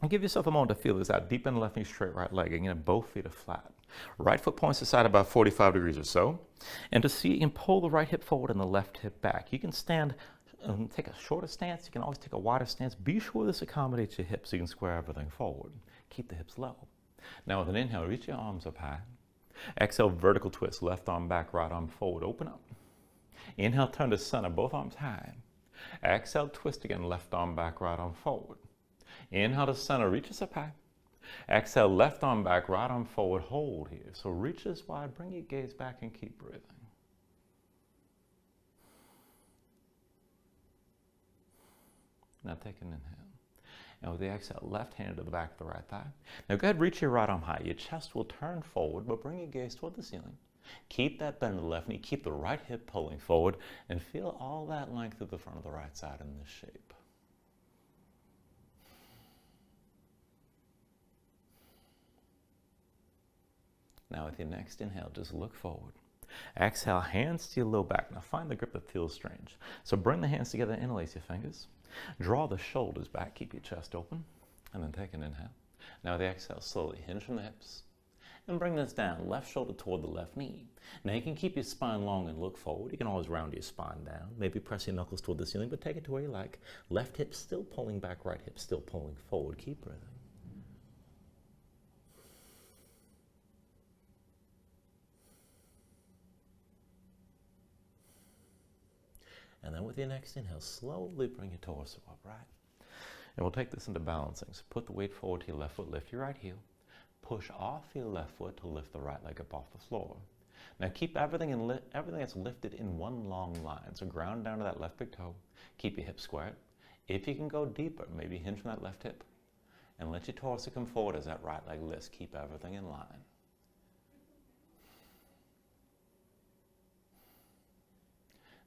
And give yourself a moment to feel this out. Deepen the left knee, straight right leg. Again, both feet are flat. Right foot points to the side about 45 degrees or so. And to see, you can pull the right hip forward and the left hip back. You can stand take a shorter stance. You can always take a wider stance. Be sure this accommodates your hips so you can square everything forward. Keep the hips low. Now with an inhale, reach your arms up high. Exhale, vertical twist. Left arm back, right arm forward. Open up. Inhale, turn to center. Both arms high. Exhale, twist again. Left arm back, right arm forward. Inhale to center. Reach us up high. Exhale, left arm back, right arm forward. Hold here. So reach this wide. Bring your gaze back and keep breathing. Now take an inhale. And with the exhale, left hand to the back of the right thigh. Now go ahead, reach your right arm high. Your chest will turn forward, but bring your gaze toward the ceiling. Keep that bend of the left knee. Keep the right hip pulling forward. And feel all that length at the front of the right side in this shape. Now with your next inhale, just look forward. Exhale, hands to your low back. Now find the grip that feels strange. So bring the hands together, interlace your fingers. Draw the shoulders back, keep your chest open, and then take an inhale. Now with the exhale, slowly hinge from the hips, and bring this down, left shoulder toward the left knee. Now you can keep your spine long and look forward. You can always round your spine down, maybe press your knuckles toward the ceiling, but take it to where you like. Left hip still pulling back, right hip still pulling forward. Keep breathing. And then with your next inhale, slowly bring your torso upright. And we'll take this into balancing. So put the weight forward to your left foot, lift your right heel. Push off your left foot to lift the right leg up off the floor. Now keep everything that's lifted in one long line. So ground down to that left big toe. Keep your hips squared. If you can go deeper, maybe hinge from that left hip. And let your torso come forward as that right leg lifts. Keep everything in line.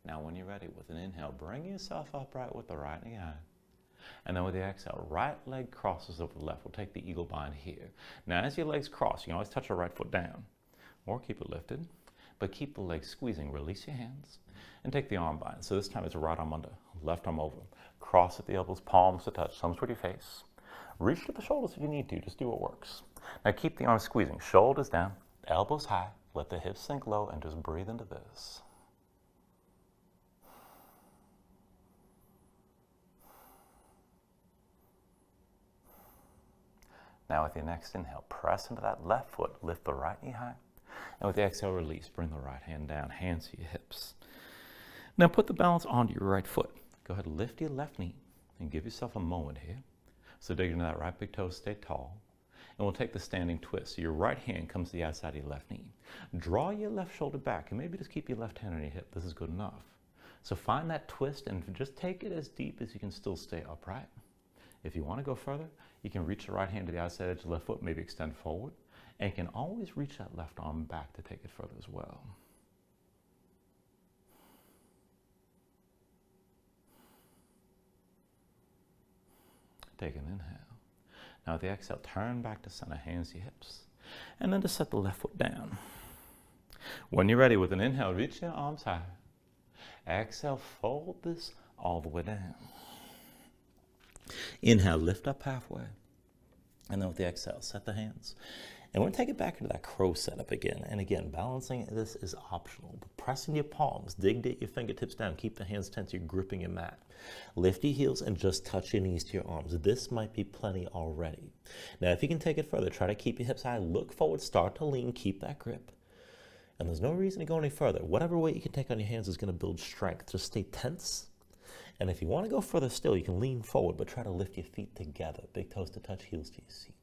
Now when you're ready, with an inhale, bring yourself upright with the right knee high. And then with the exhale, right leg crosses over the left. We'll take the eagle bind here. Now as your legs cross, you can always touch your right foot down or keep it lifted, but keep the legs squeezing. Release your hands and take the arm bind. So this time it's a right arm under, left arm over. Cross at the elbows, palms to touch, thumbs toward your face. Reach to the shoulders if you need to, just do what works. Now keep the arms squeezing, shoulders down, elbows high, let the hips sink low and just breathe into this. Now with your next inhale, press into that left foot, lift the right knee high. And with the exhale, release, bring the right hand down, hands to your hips. Now put the balance onto your right foot. Go ahead, lift your left knee and give yourself a moment here. So dig into that right big toe, stay tall. And we'll take the standing twist. So your right hand comes to the outside of your left knee. Draw your left shoulder back and maybe just keep your left hand on your hip. This is good enough. So find that twist and just take it as deep as you can still stay upright. If you want to go further, you can reach the right hand to the outside edge of the left foot, maybe extend forward. And you can always reach that left arm back to take it further as well. Take an inhale. Now with the exhale, turn back to center, hands to your hips. And then just set the left foot down. When you're ready with an inhale, reach your arms high. Exhale, fold this all the way down. Inhale, lift up halfway. And then with the exhale, set the hands. And we're going to take it back into that crow setup again. And again, balancing this is optional. But pressing your palms, dig your fingertips down, keep the hands tense, you're gripping your mat. Lift your heels and just touch your knees to your arms. This might be plenty already. Now, if you can take it further, try to keep your hips high, look forward, start to lean, keep that grip. And there's no reason to go any further. Whatever weight you can take on your hands is going to build strength. Just stay tense. And if you want to go further still, you can lean forward, but try to lift your feet together. Big toes to touch, heels to your seat.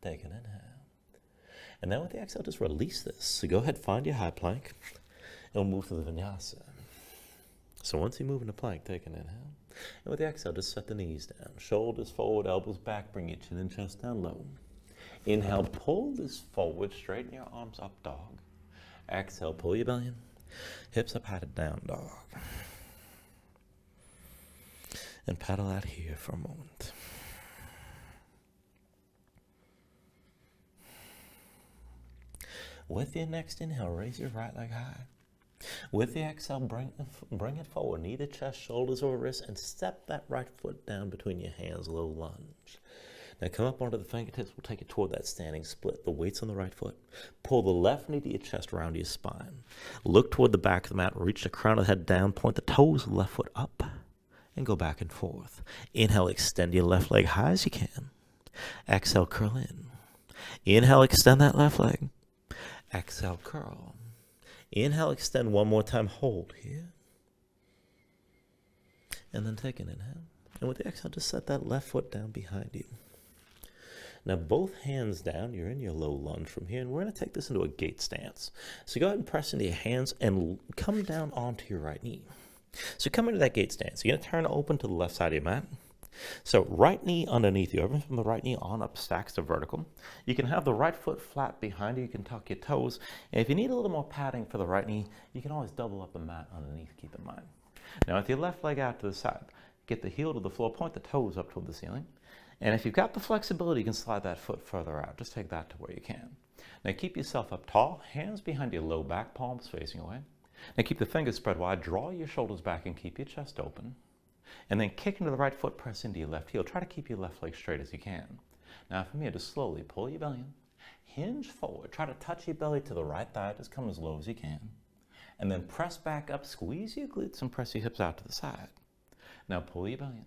Take an inhale. And then with the exhale, just release this. So go ahead, find your high plank, and we'll move to the Vinyasa. So once you move into plank, take an inhale. And with the exhale, just set the knees down. Shoulders forward, elbows back, bring your chin and chest down low. Inhale, pull this forward, straighten your arms up, dog. Exhale, pull your belly in. Hips up, patted down, dog. And paddle out here for a moment. With your next inhale, raise your right leg high. With the exhale, bring it forward, knee to chest, shoulders over wrists, and step that right foot down between your hands, low lunge. Now come up onto the fingertips, we'll take it toward that standing split. The weight's on the right foot. Pull the left knee to your chest, around your spine. Look toward the back of the mat, reach the crown of the head down, point the toes of the left foot up, and go back and forth. Inhale, extend your left leg high as you can. Exhale, curl in. Inhale, extend that left leg. Exhale, curl. Inhale, extend one more time, hold here. And then take an inhale. And with the exhale, just set that left foot down behind you. Now both hands down, you're in your low lunge from here, and we're going to take this into a gate stance. So go ahead and press into your hands and come down onto your right knee. So come into that gate stance. You're going to turn open to the left side of your mat. So right knee underneath you, everything from the right knee on up stacks to vertical. You can have the right foot flat behind you. You can tuck your toes. And if you need a little more padding for the right knee, you can always double up the mat underneath, keep in mind. Now with your left leg out to the side, get the heel to the floor, point the toes up toward the ceiling. And if you've got the flexibility, you can slide that foot further out. Just take that to where you can. Now keep yourself up tall, hands behind your low back, palms facing away. Now keep the fingers spread wide, draw your shoulders back and keep your chest open. And then kick into the right foot, press into your left heel. Try to keep your left leg straight as you can. Now from here, just slowly pull your belly in, hinge forward. Try to touch your belly to the right thigh, just come as low as you can. And then press back up, squeeze your glutes and press your hips out to the side. Now pull your belly in,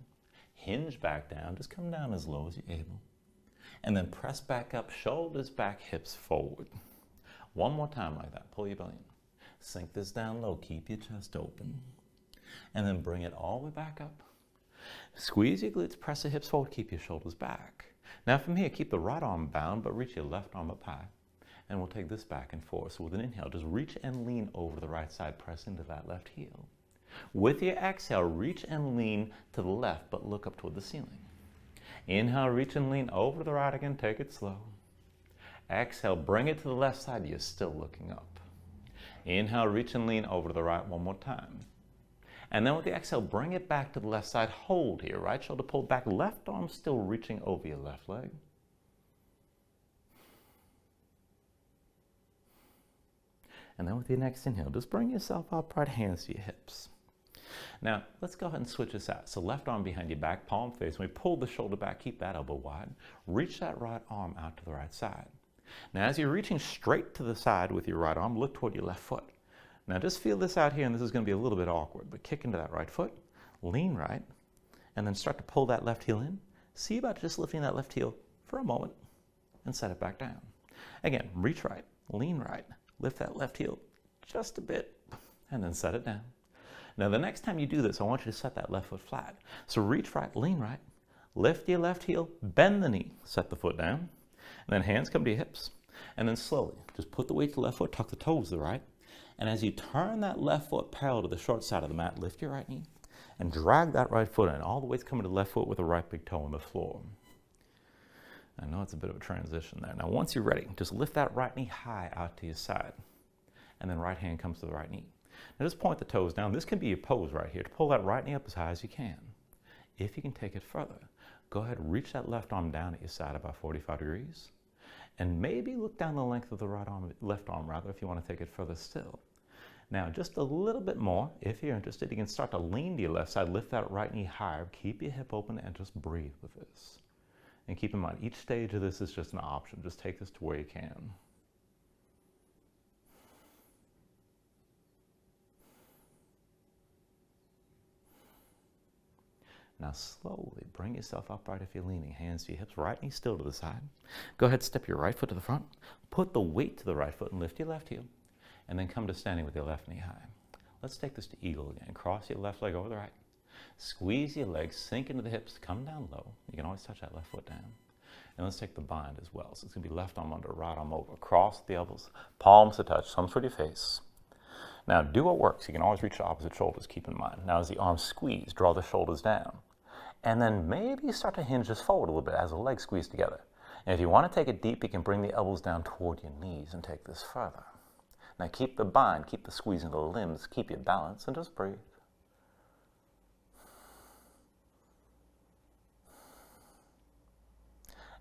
hinge back down, just come down as low as you're able. And then press back up, shoulders back, hips forward. One more time like that, pull your belly in. Sink this down low, keep your chest open. And then bring it all the way back up. Squeeze your glutes, press the hips forward, keep your shoulders back. Now from here, keep the right arm bound, but reach your left arm up high. And we'll take this back and forth. So with an inhale, just reach and lean over to the right side, press into that left heel. With your exhale, reach and lean to the left, but look up toward the ceiling. Inhale, reach and lean over to the right again, take it slow. Exhale, bring it to the left side, you're still looking up. Inhale, reach and lean over to the right one more time. And then with the exhale, bring it back to the left side, hold here, right shoulder pulled back, left arm still reaching over your left leg. And then with your next inhale, just bring yourself upright, hands to your hips. Now, let's go ahead and switch this out. So left arm behind your back, palm face. When we pull the shoulder back, keep that elbow wide. Reach that right arm out to the right side. Now, as you're reaching straight to the side with your right arm, look toward your left foot. Now, just feel this out here, and this is going to be a little bit awkward, but kick into that right foot, lean right, and then start to pull that left heel in. See about just lifting that left heel for a moment and set it back down. Again, reach right, lean right, lift that left heel just a bit, and then set it down. Now, the next time you do this, I want you to set that left foot flat. So reach right, lean right, lift your left heel, bend the knee, set the foot down, and then hands come to your hips. And then slowly, just put the weight to the left foot, tuck the toes to the right. And as you turn that left foot parallel to the short side of the mat, lift your right knee and drag that right foot in. All the weight's coming to the left foot with the right big toe on the floor. I know it's a bit of a transition there. Now, once you're ready, just lift that right knee high out to your side. And then right hand comes to the right knee. Now, just point the toes down. This can be your pose right here, to pull that right knee up as high as you can. If you can take it further, go ahead and reach that left arm down at your side about 45 degrees. And maybe look down the length of the left arm rather, if you want to take it further still. Now, just a little bit more. If you're interested, you can start to lean to your left side, lift that right knee higher, keep your hip open, and just breathe with this. And keep in mind, each stage of this is just an option. Just take this to where you can. Now, slowly bring yourself upright if you're leaning. Hands to your hips, right knee still to the side. Go ahead, step your right foot to the front. Put the weight to the right foot and lift your left heel. And then come to standing with your left knee high. Let's take this to eagle again. Cross your left leg over the right. Squeeze your legs, sink into the hips, come down low. You can always touch that left foot down. And let's take the bind as well. So it's going to be left arm under, right arm over. Cross the elbows, palms to touch, thumbs toward your face. Now, do what works. You can always reach the opposite shoulders, keep in mind. Now, as the arms squeeze, draw the shoulders down. And then maybe start to hinge this forward a little bit as the legs squeeze together. And if you want to take it deep, you can bring the elbows down toward your knees and take this further. Now keep the bind, keep the squeeze into the limbs, keep your balance, and just breathe.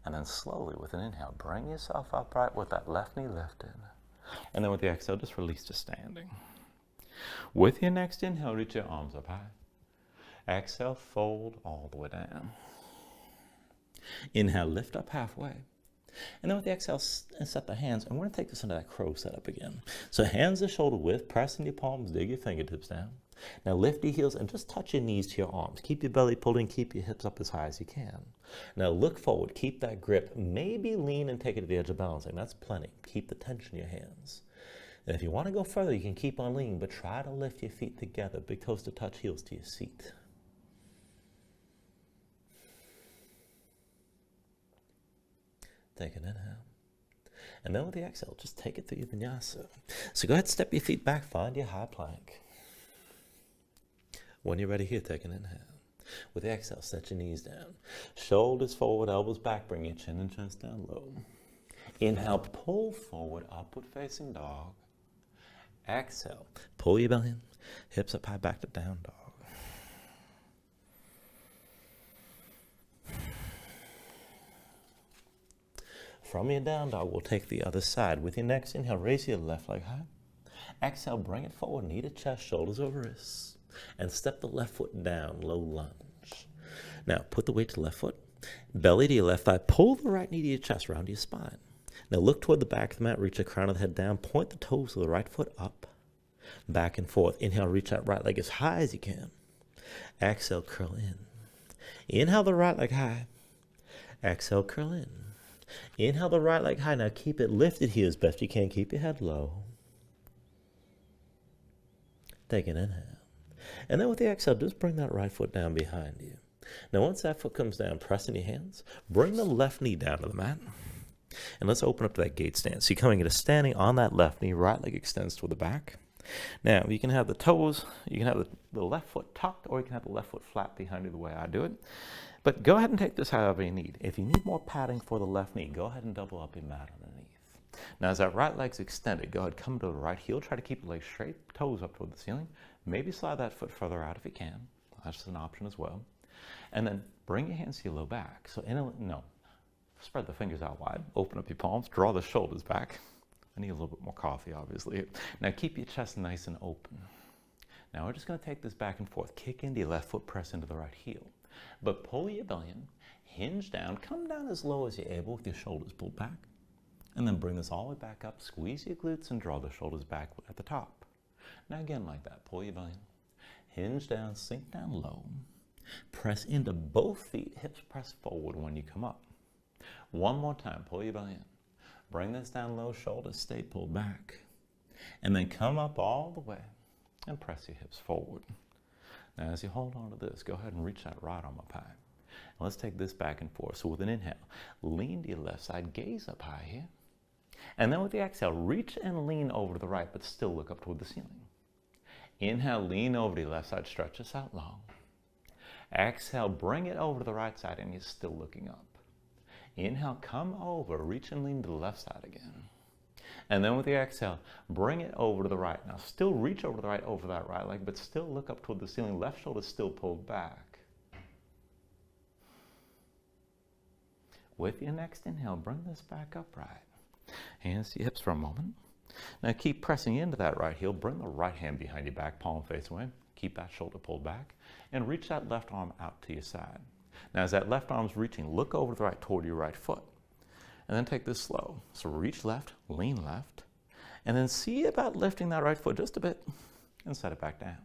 And then slowly, with an inhale, bring yourself upright with that left knee lifted. And then with the exhale, just release to standing. With your next inhale, reach your arms up high. Exhale, fold all the way down. Inhale, lift up halfway. And then with the exhale, set the hands. And we're going to take this into that crow setup again. So hands to shoulder width, press in your palms, dig your fingertips down. Now lift your heels and just touch your knees to your arms. Keep your belly pulled in, keep your hips up as high as you can. Now look forward, keep that grip. Maybe lean and take it to the edge of balancing. That's plenty. Keep the tension in your hands. And if you want to go further, you can keep on leaning, but try to lift your feet together, big toes to touch, heels to your seat. Take an inhale. And then with the exhale, just take it through your vinyasa. So go ahead, step your feet back, find your high plank. When you're ready here, take an inhale. With the exhale, set your knees down. Shoulders forward, elbows back, bring your chin and chest down low. Inhale, pull forward, upward facing dog. Exhale, pull your belly in, hips up high, back to down dog. From your down dog, we'll take the other side. With your next inhale, raise your left leg high. Exhale, bring it forward, knee to chest, shoulders over wrists. And step the left foot down, low lunge. Now, put the weight to the left foot, belly to your left thigh, pull the right knee to your chest, round to your spine. Now look toward the back of the mat, reach the crown of the head down, point the toes of the right foot up, back and forth. Inhale, reach that right leg as high as you can. Exhale, curl in. Inhale the right leg high. Exhale, curl in. Inhale the right leg high. Now keep it lifted here as best you can. Keep your head low. Take an inhale. And then with the exhale, just bring that right foot down behind you. Now once that foot comes down, press in your hands. Bring the left knee down to the mat. And let's open up to that gate stance. So you're coming into standing on that left knee. Right leg extends toward the back. Now you can have the toes, you can have the left foot tucked, or you can have the left foot flat behind you the way I do it. But go ahead and take this however you need. If you need more padding for the left knee, go ahead and double up your mat underneath. Now as that right leg's extended, go ahead, come to the right heel. Try to keep the leg straight, toes up toward the ceiling. Maybe slide that foot further out if you can. That's an option as well. And then bring your hands to your low back. So spread the fingers out wide. Open up your palms. Draw the shoulders back. I need a little bit more coffee, obviously. Now keep your chest nice and open. Now we're just going to take this back and forth. Kick into your left foot, press into the right heel. But pull your belly in, hinge down, come down as low as you're able with your shoulders pulled back. And then bring this all the way back up, squeeze your glutes and draw the shoulders back at the top. Now again like that, pull your belly in, hinge down, sink down low. Press into both feet, hips press forward when you come up. One more time, pull your belly in. Bring this down low, shoulders stay pulled back. And then come up all the way and press your hips forward. Now as you hold on to this, go ahead and reach that right arm up high. And let's take this back and forth. So with an inhale, lean to your left side, gaze up high here. And then with the exhale, reach and lean over to the right, but still look up toward the ceiling. Inhale, lean over to your left side, stretch this out long. Exhale, bring it over to the right side, and you're still looking up. Inhale, come over, reach and lean to the left side again. And then with the exhale, bring it over to the right. Now still reach over to the right, over that right leg, but still look up toward the ceiling. Left shoulder still pulled back. With your next inhale, bring this back upright. Hands to your hips for a moment. Now keep pressing into that right heel. Bring the right hand behind your back, palm face away. Keep that shoulder pulled back. And reach that left arm out to your side. Now as that left arm's reaching, look over to the right toward your right foot. And then take this slow. So reach left, lean left. And then see about lifting that right foot just a bit and set it back down.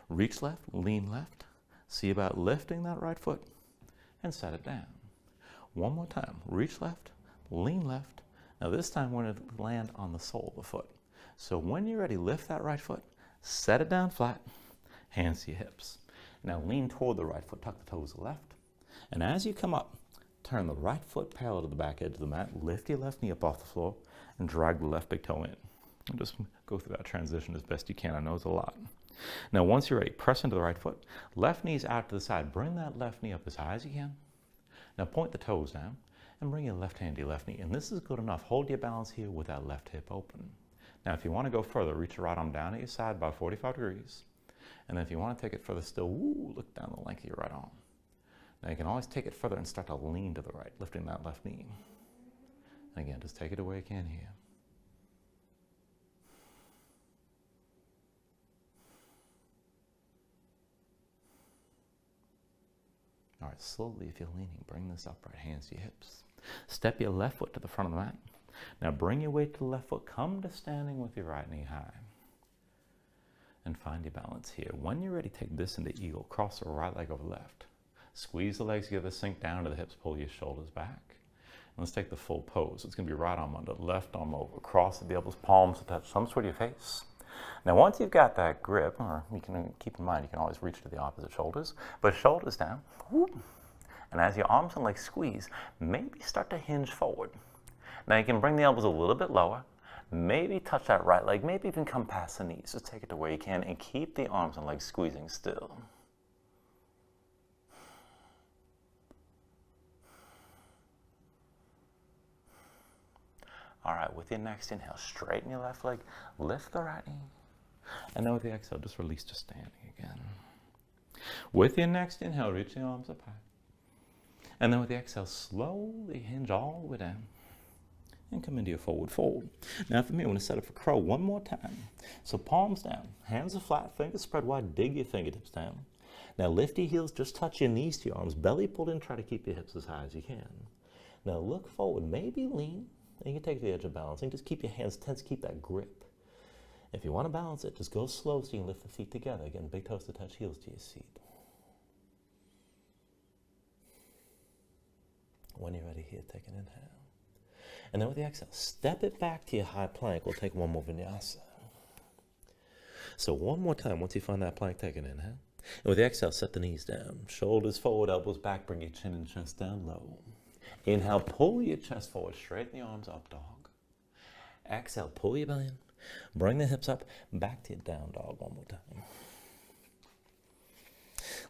Reach left, lean left. See about lifting that right foot and set it down. One more time. Reach left, lean left. Now this time we're going to land on the sole of the foot. So when you're ready, lift that right foot, set it down flat, hands to your hips. Now lean toward the right foot, tuck the toes to the left. And as you come up, turn the right foot parallel to the back edge of the mat, lift your left knee up off the floor, and drag the left big toe in. And just go through that transition as best you can. I know it's a lot. Now once you're ready, press into the right foot, left knee's out to the side. Bring that left knee up as high as you can. Now point the toes down. And bring your left hand to your left knee. And this is good enough. Hold your balance here with that left hip open. Now, if you want to go further, reach your right arm down at your side about 45 degrees. And then if you want to take it further still, look down the length of your right arm. Now, you can always take it further and start to lean to the right, lifting that left knee. And again, just take it away you can here. All right, slowly, if you're leaning, bring this upright, hands to your hips. Step your left foot to the front of the mat. Now bring your weight to the left foot. Come to standing with your right knee high. And find your balance here. When you're ready, take this into eagle. Cross the right leg over left. Squeeze the legs together, sink down to the hips, pull your shoulders back. And let's take the full pose. It's going to be right arm under, left arm over. Cross the elbows, palms to touch some sort of your face. Now once you've got that grip, or you can keep in mind, you can always reach to the opposite shoulders, but shoulders down. And as your arms and legs squeeze, maybe start to hinge forward. Now you can bring the elbows a little bit lower, maybe touch that right leg, maybe even come past the knees. Just take it to where you can and keep the arms and legs squeezing still. All right, with your next inhale, straighten your left leg, lift the right knee. And then with the exhale, just release to standing again. With your next inhale, reach the arms up high. And then with the exhale, slowly hinge all the way down and come into your forward fold. Now for me, I'm going to set up for crow one more time. So palms down, hands are flat, fingers spread wide, dig your fingertips down. Now lift your heels, just touch your knees to your arms, belly pulled in, try to keep your hips as high as you can. Now look forward, maybe lean, and you can take the edge of balancing, just keep your hands tense, keep that grip. If you want to balance it, just go slow so you can lift the feet together. Again, big toes to touch, heels to your seat. When you're ready here, take an inhale. And then with the exhale, step it back to your high plank. We'll take one more vinyasa. So one more time, once you find that plank, take an inhale. And with the exhale, set the knees down. Shoulders forward, elbows back, bring your chin and chest down low. Inhale, pull your chest forward, straighten the arms up, dog. Exhale, pull your belly in. Bring the hips up, back to your down dog one more time.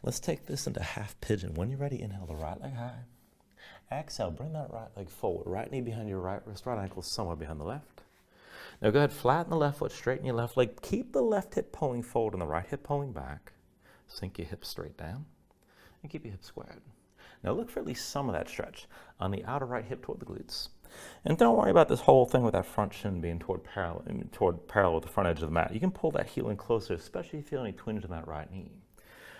Let's take this into half pigeon. When you're ready, inhale the right leg high. Exhale, bring that right leg forward. Right knee behind your right wrist, right ankle somewhere behind the left. Now go ahead, flatten the left foot, straighten your left leg. Keep the left hip pulling forward and the right hip pulling back. Sink your hips straight down and keep your hips squared. Now look for at least some of that stretch on the outer right hip toward the glutes. And don't worry about this whole thing with that front shin being toward parallel with the front edge of the mat. You can pull that heel in closer, especially if you feel any twinge in that right knee.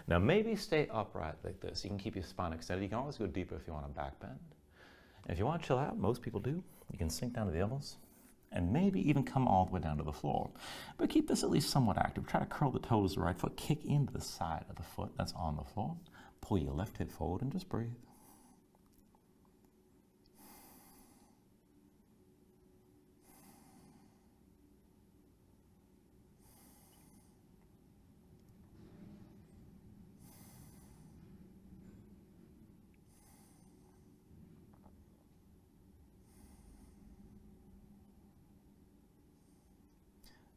Now maybe stay upright like this. You can keep your spine extended. You can always go deeper if you want a back bend. And if you want to chill out, most people do, you can sink down to the elbows and maybe even come all the way down to the floor. But keep this at least somewhat active. Try to curl the toes, the right foot, kick into the side of the foot that's on the floor. Pull your left hip forward and just breathe.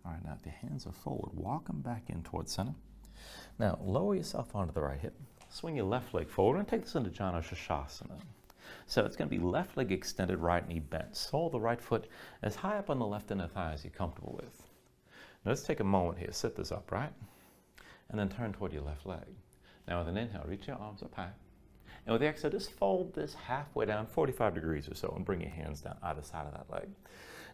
All right, now if your hands are forward, walk them back in towards center. Now lower yourself onto the right hip. Swing your left leg forward and take this into Janu Shashasana. So it's going to be left leg extended, right knee bent. Sole the right foot as high up on the left inner thigh as you're comfortable with. Now let's take a moment here. Sit this up, right? And then turn toward your left leg. Now with an inhale, reach your arms up high. And with the exhale, just fold this halfway down, 45 degrees or so, and bring your hands down either side of that leg.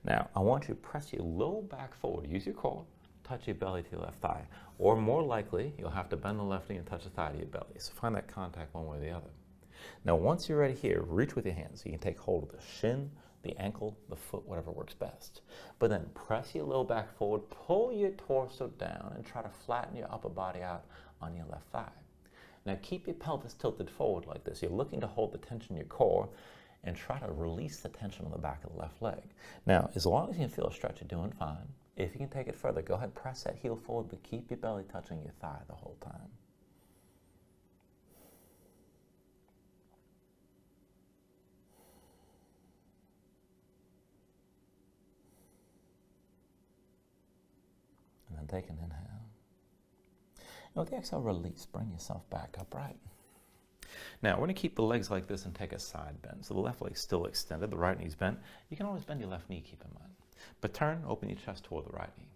Now, I want you to press your low back forward. Use your core. Touch your belly to your left thigh. Or more likely, you'll have to bend the left knee and touch the thigh to your belly. So find that contact one way or the other. Now, once you're ready here, reach with your hands. You can take hold of the shin, the ankle, the foot, whatever works best. But then press your low back forward, pull your torso down, and try to flatten your upper body out on your left thigh. Now keep your pelvis tilted forward like this. You're looking to hold the tension in your core and try to release the tension on the back of the left leg. Now, as long as you can feel a stretch, you're doing fine. If you can take it further, go ahead, press that heel forward, but keep your belly touching your thigh the whole time. And then take an inhale. And with the exhale, release. Bring yourself back upright. Now, we're going to keep the legs like this and take a side bend. So the left leg's still extended, the right knee's bent. You can always bend your left knee, keep in mind. But turn, open your chest toward the right knee.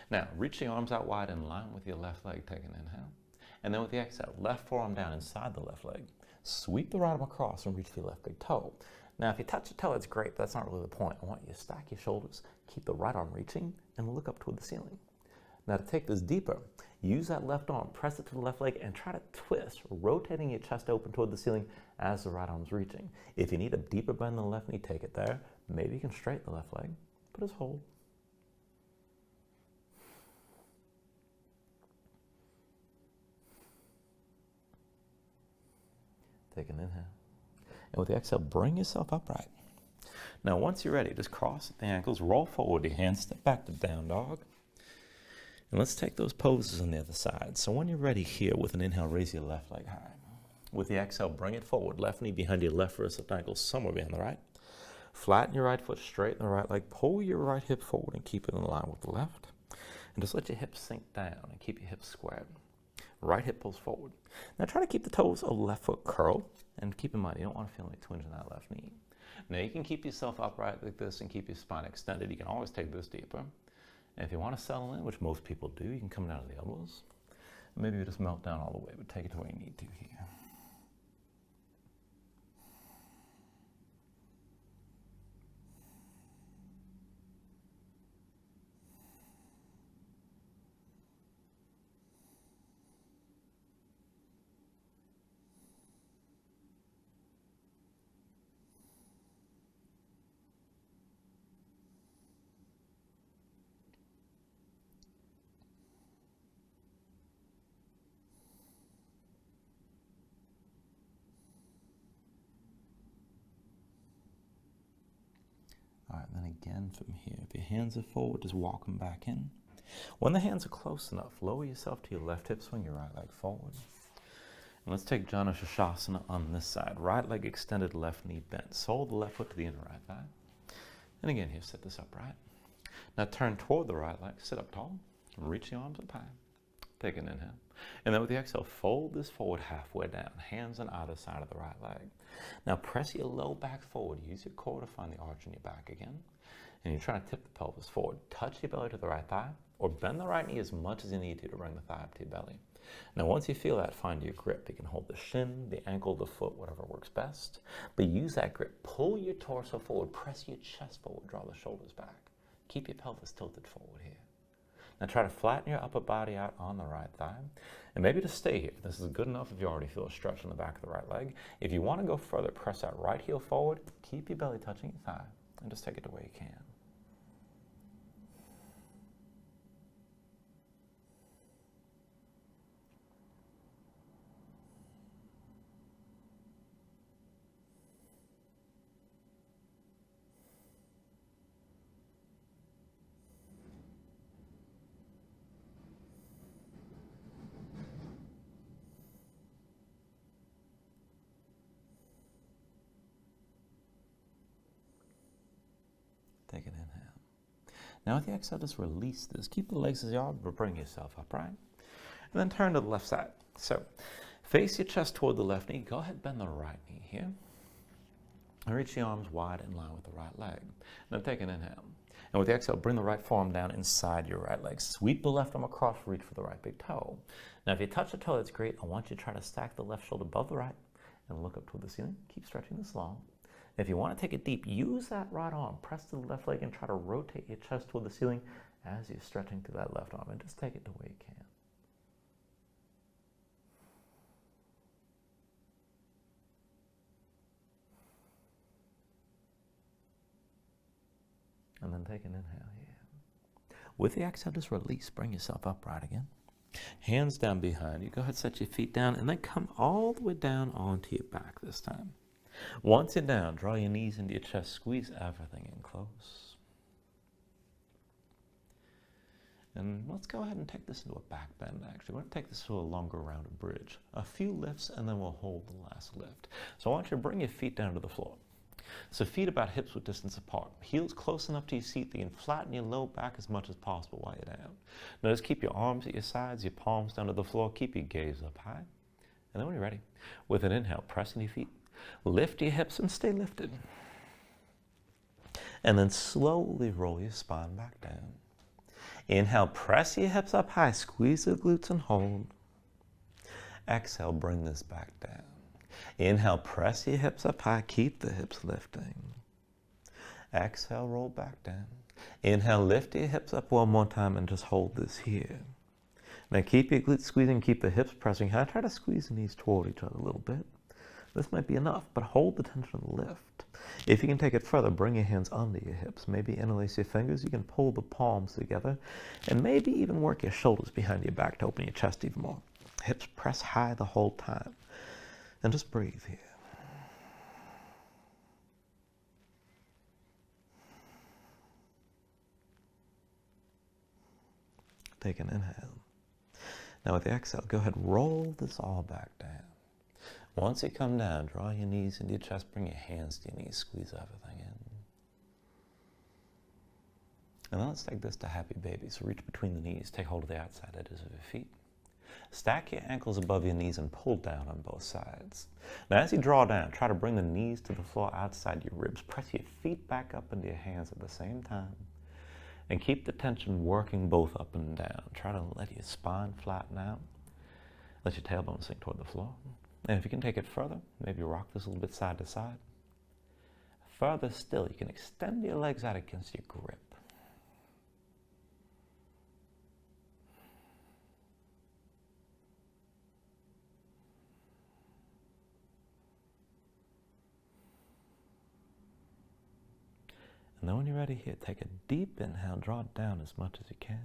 Now, reach the arms out wide in line with your left leg. Take an inhale. And then with the exhale, left forearm down inside the left leg. Sweep the right arm across and reach for your left big toe. Now, if you touch the toe, that's great, but that's not really the point. I want you to stack your shoulders, keep the right arm reaching, and look up toward the ceiling. Now, to take this deeper, use that left arm, press it to the left leg, and try to twist, rotating your chest open toward the ceiling as the right arm's reaching. If you need a deeper bend in the left knee, take it there. Maybe you can straighten the left leg, but just hold. Take an inhale. And with the exhale, bring yourself upright. Now, once you're ready, just cross the ankles, roll forward your hands, step back to down dog. And let's take those poses on the other side. So when you're ready here, with an inhale, raise your left leg high. With the exhale, bring it forward. Left knee behind your left wrist, left ankle somewhere behind the right. Flatten your right foot, straighten the right leg. Pull your right hip forward and keep it in line with the left. And just let your hips sink down and keep your hips squared. Right hip pulls forward. Now try to keep the toes of the left foot curled. And keep in mind, you don't want to feel any twinge in that left knee. Now you can keep yourself upright like this and keep your spine extended. You can always take this deeper. And if you want to settle in, which most people do, you can come down to the elbows. Maybe you just melt down all the way, but take it to where you need to here. All right, then again from here, if your hands are forward, just walk them back in. When the hands are close enough, lower yourself to your left hip, swing your right leg forward. And let's take Janu Shashasana on this side. Right leg extended, left knee bent. Sole the left foot to the inner right thigh. And again here, sit this upright. Now turn toward the right leg, sit up tall, and reach the arms up high. Take an inhale. And then with the exhale, fold this forward halfway down, hands on either side of the right leg. Now press your low back forward. Use your core to find the arch in your back again. And you're trying to tip the pelvis forward. Touch your belly to the right thigh, or bend the right knee as much as you need to bring the thigh up to your belly. Now once you feel that, find your grip. You can hold the shin, the ankle, the foot, whatever works best. But use that grip. Pull your torso forward, press your chest forward, draw the shoulders back. Keep your pelvis tilted forward here. Now try to flatten your upper body out on the right thigh. And maybe just stay here. This is good enough if you already feel a stretch in the back of the right leg. If you want to go further, press that right heel forward, keep your belly touching your thigh, and just take it to where you can. Take an inhale. Now with the exhale, just release this. Keep the legs as you are, but bring yourself upright. And then turn to the left side. So face your chest toward the left knee. Go ahead, bend the right knee here. And reach the arms wide in line with the right leg. Now take an inhale. And with the exhale, bring the right forearm down inside your right leg. Sweep the left arm across, reach for the right big toe. Now if you touch the toe, that's great. I want you to try to stack the left shoulder above the right and look up toward the ceiling. Keep stretching this long. If you want to take it deep, use that right arm. Press to the left leg and try to rotate your chest toward the ceiling as you're stretching through that left arm. And just take it the way you can. And then take an inhale here. With the exhale, just release. Bring yourself upright again. Hands down behind you. Go ahead, set your feet down, and then come all the way down onto your back this time. Once you're down, draw your knees into your chest. Squeeze everything in close. And let's go ahead and take this into a back bend, actually. We're going to take this to a longer rounded bridge. A few lifts, and then we'll hold the last lift. So I want you to bring your feet down to the floor. So feet about hips width distance apart. Heels close enough to your seat that you can flatten your low back as much as possible while you're down. Now just keep your arms at your sides, your palms down to the floor. Keep your gaze up high. And then when you're ready, with an inhale, press in your feet. Lift your hips and stay lifted. And then slowly roll your spine back down. Inhale, press your hips up high. Squeeze the glutes and hold. Exhale, bring this back down. Inhale, press your hips up high. Keep the hips lifting. Exhale, roll back down. Inhale, lift your hips up one more time and just hold this here. Now keep your glutes squeezing, keep the hips pressing high. Try to squeeze the knees toward each other a little bit. This might be enough, but hold the tension and lift. If you can take it further, bring your hands under your hips. Maybe interlace your fingers. You can pull the palms together and maybe even work your shoulders behind your back to open your chest even more. Hips press high the whole time. And just breathe here. Take an inhale. Now with the exhale, go ahead, roll this all back down. Once you come down, draw your knees into your chest, bring your hands to your knees, squeeze everything in. And then let's take this to happy baby. So reach between the knees, take hold of the outside edges of your feet. Stack your ankles above your knees and pull down on both sides. Now as you draw down, try to bring the knees to the floor outside your ribs. Press your feet back up into your hands at the same time. And keep the tension working both up and down. Try to let your spine flatten out. Let your tailbone sink toward the floor. And if you can take it further, maybe rock this a little bit side to side. Further still, you can extend your legs out against your grip. And then when you're ready here, take a deep inhale, draw it down as much as you can.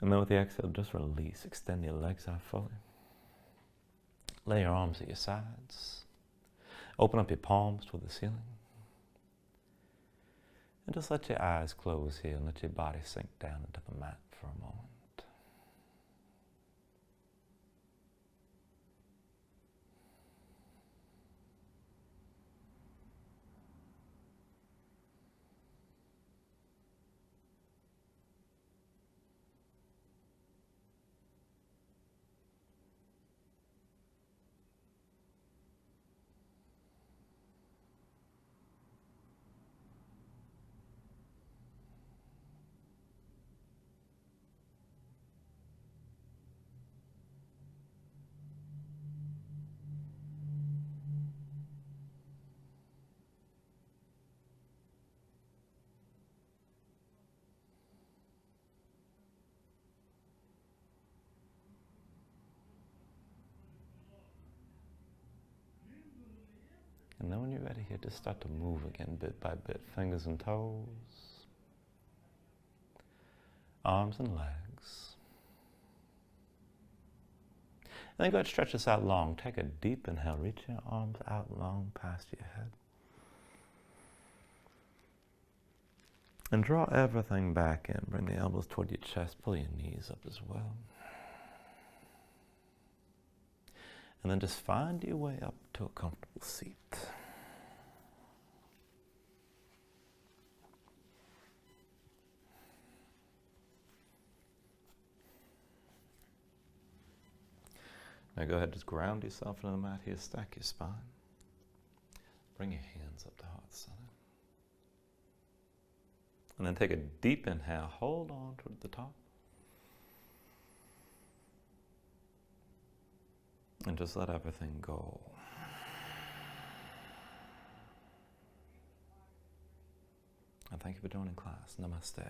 And then with the exhale, just release. Extend your legs out fully. Lay your arms at your sides. Open up your palms toward the ceiling. And just let your eyes close here and let your body sink down into the mat for a moment. And then when you're ready here, just start to move again bit by bit. Fingers and toes. Arms and legs. And then go ahead and stretch this out long. Take a deep inhale. Reach your arms out long past your head. And draw everything back in. Bring the elbows toward your chest. Pull your knees up as well. And then just find your way up to a comfortable seat. Now go ahead, just ground yourself into the mat here, stack your spine. Bring your hands up to heart center. And then take a deep inhale, hold on toward the top. And just let everything go. And thank you for joining class. Namaste.